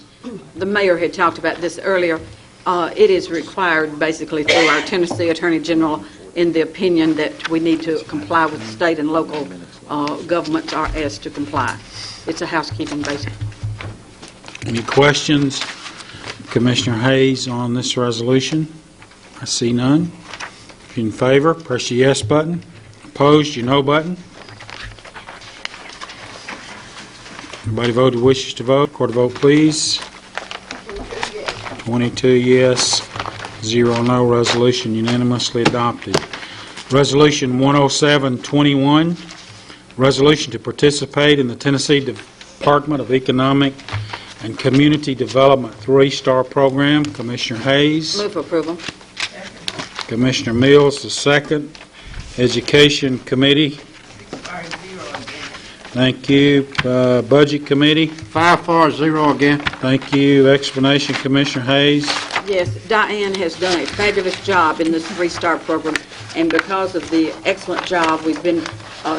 The mayor had talked about this earlier. It is required basically through our Tennessee Attorney General in the opinion that we need to comply with state and local governments are asked to comply. It's a housekeeping basis. Any questions, Commissioner Hayes, on this resolution? I see none. If you're in favor, press your yes button. Opposed, your no button. Everybody voted who wishes to vote. Record a vote, please. 22 yes, 0 no. Resolution unanimously adopted. Resolution 10721, resolution to participate in the Tennessee Department of Economic and Community Development 3-Star Program. Commissioner Hayes. Move for approval. Commissioner Mills, the second. Education Committee. Thank you. Budget Committee. 5 for, 0 again. Thank you. Explanation, Commissioner Hayes. Yes, Diane has done a fabulous job in this 3-Star program, and because of the excellent job, we've been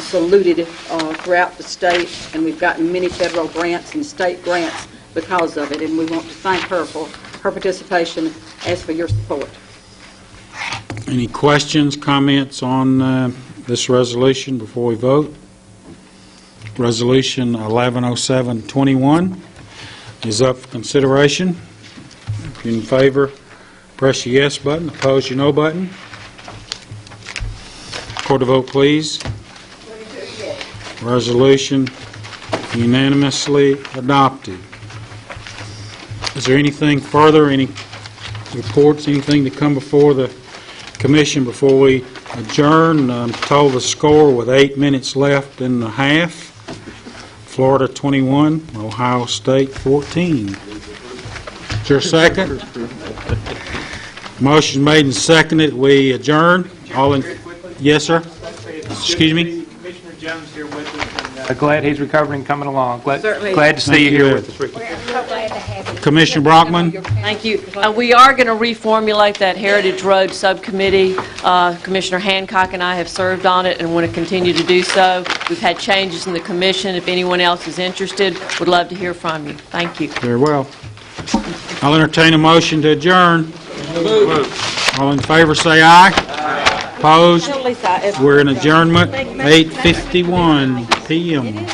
saluted throughout the state, and we've gotten many federal grants and state grants because of it, and we want to thank her for her participation, ask for your support. Any questions, comments on this resolution before we vote? Resolution 110721 is up for consideration. If you're in favor, press your yes button. Opposed, your no button. Record a vote, please. Resolution unanimously adopted. Is there anything further, any reports, anything to come before the Commission before we adjourn? I'm told the score with 8 minutes left in the half. Florida 21, Ohio State 14. Is there a second? Motion made and seconded. We adjourn. All in? Yes, sir. Excuse me. Commissioner Jones here with us. Glad he's recovering and coming along. Glad to see Thank you here you. with us, Ricky. Commissioner Brockman. Thank you. We are going to reformulate that Heritage Road Subcommittee. Commissioner Hancock and I have served on it and want to continue to do so. We've had changes in the commission. If anyone else is interested, would love to hear from you. Thank you. Very well. I'll entertain a motion to adjourn. All in favor, say aye. Opposed? We're in adjournment, 8:51 p.m.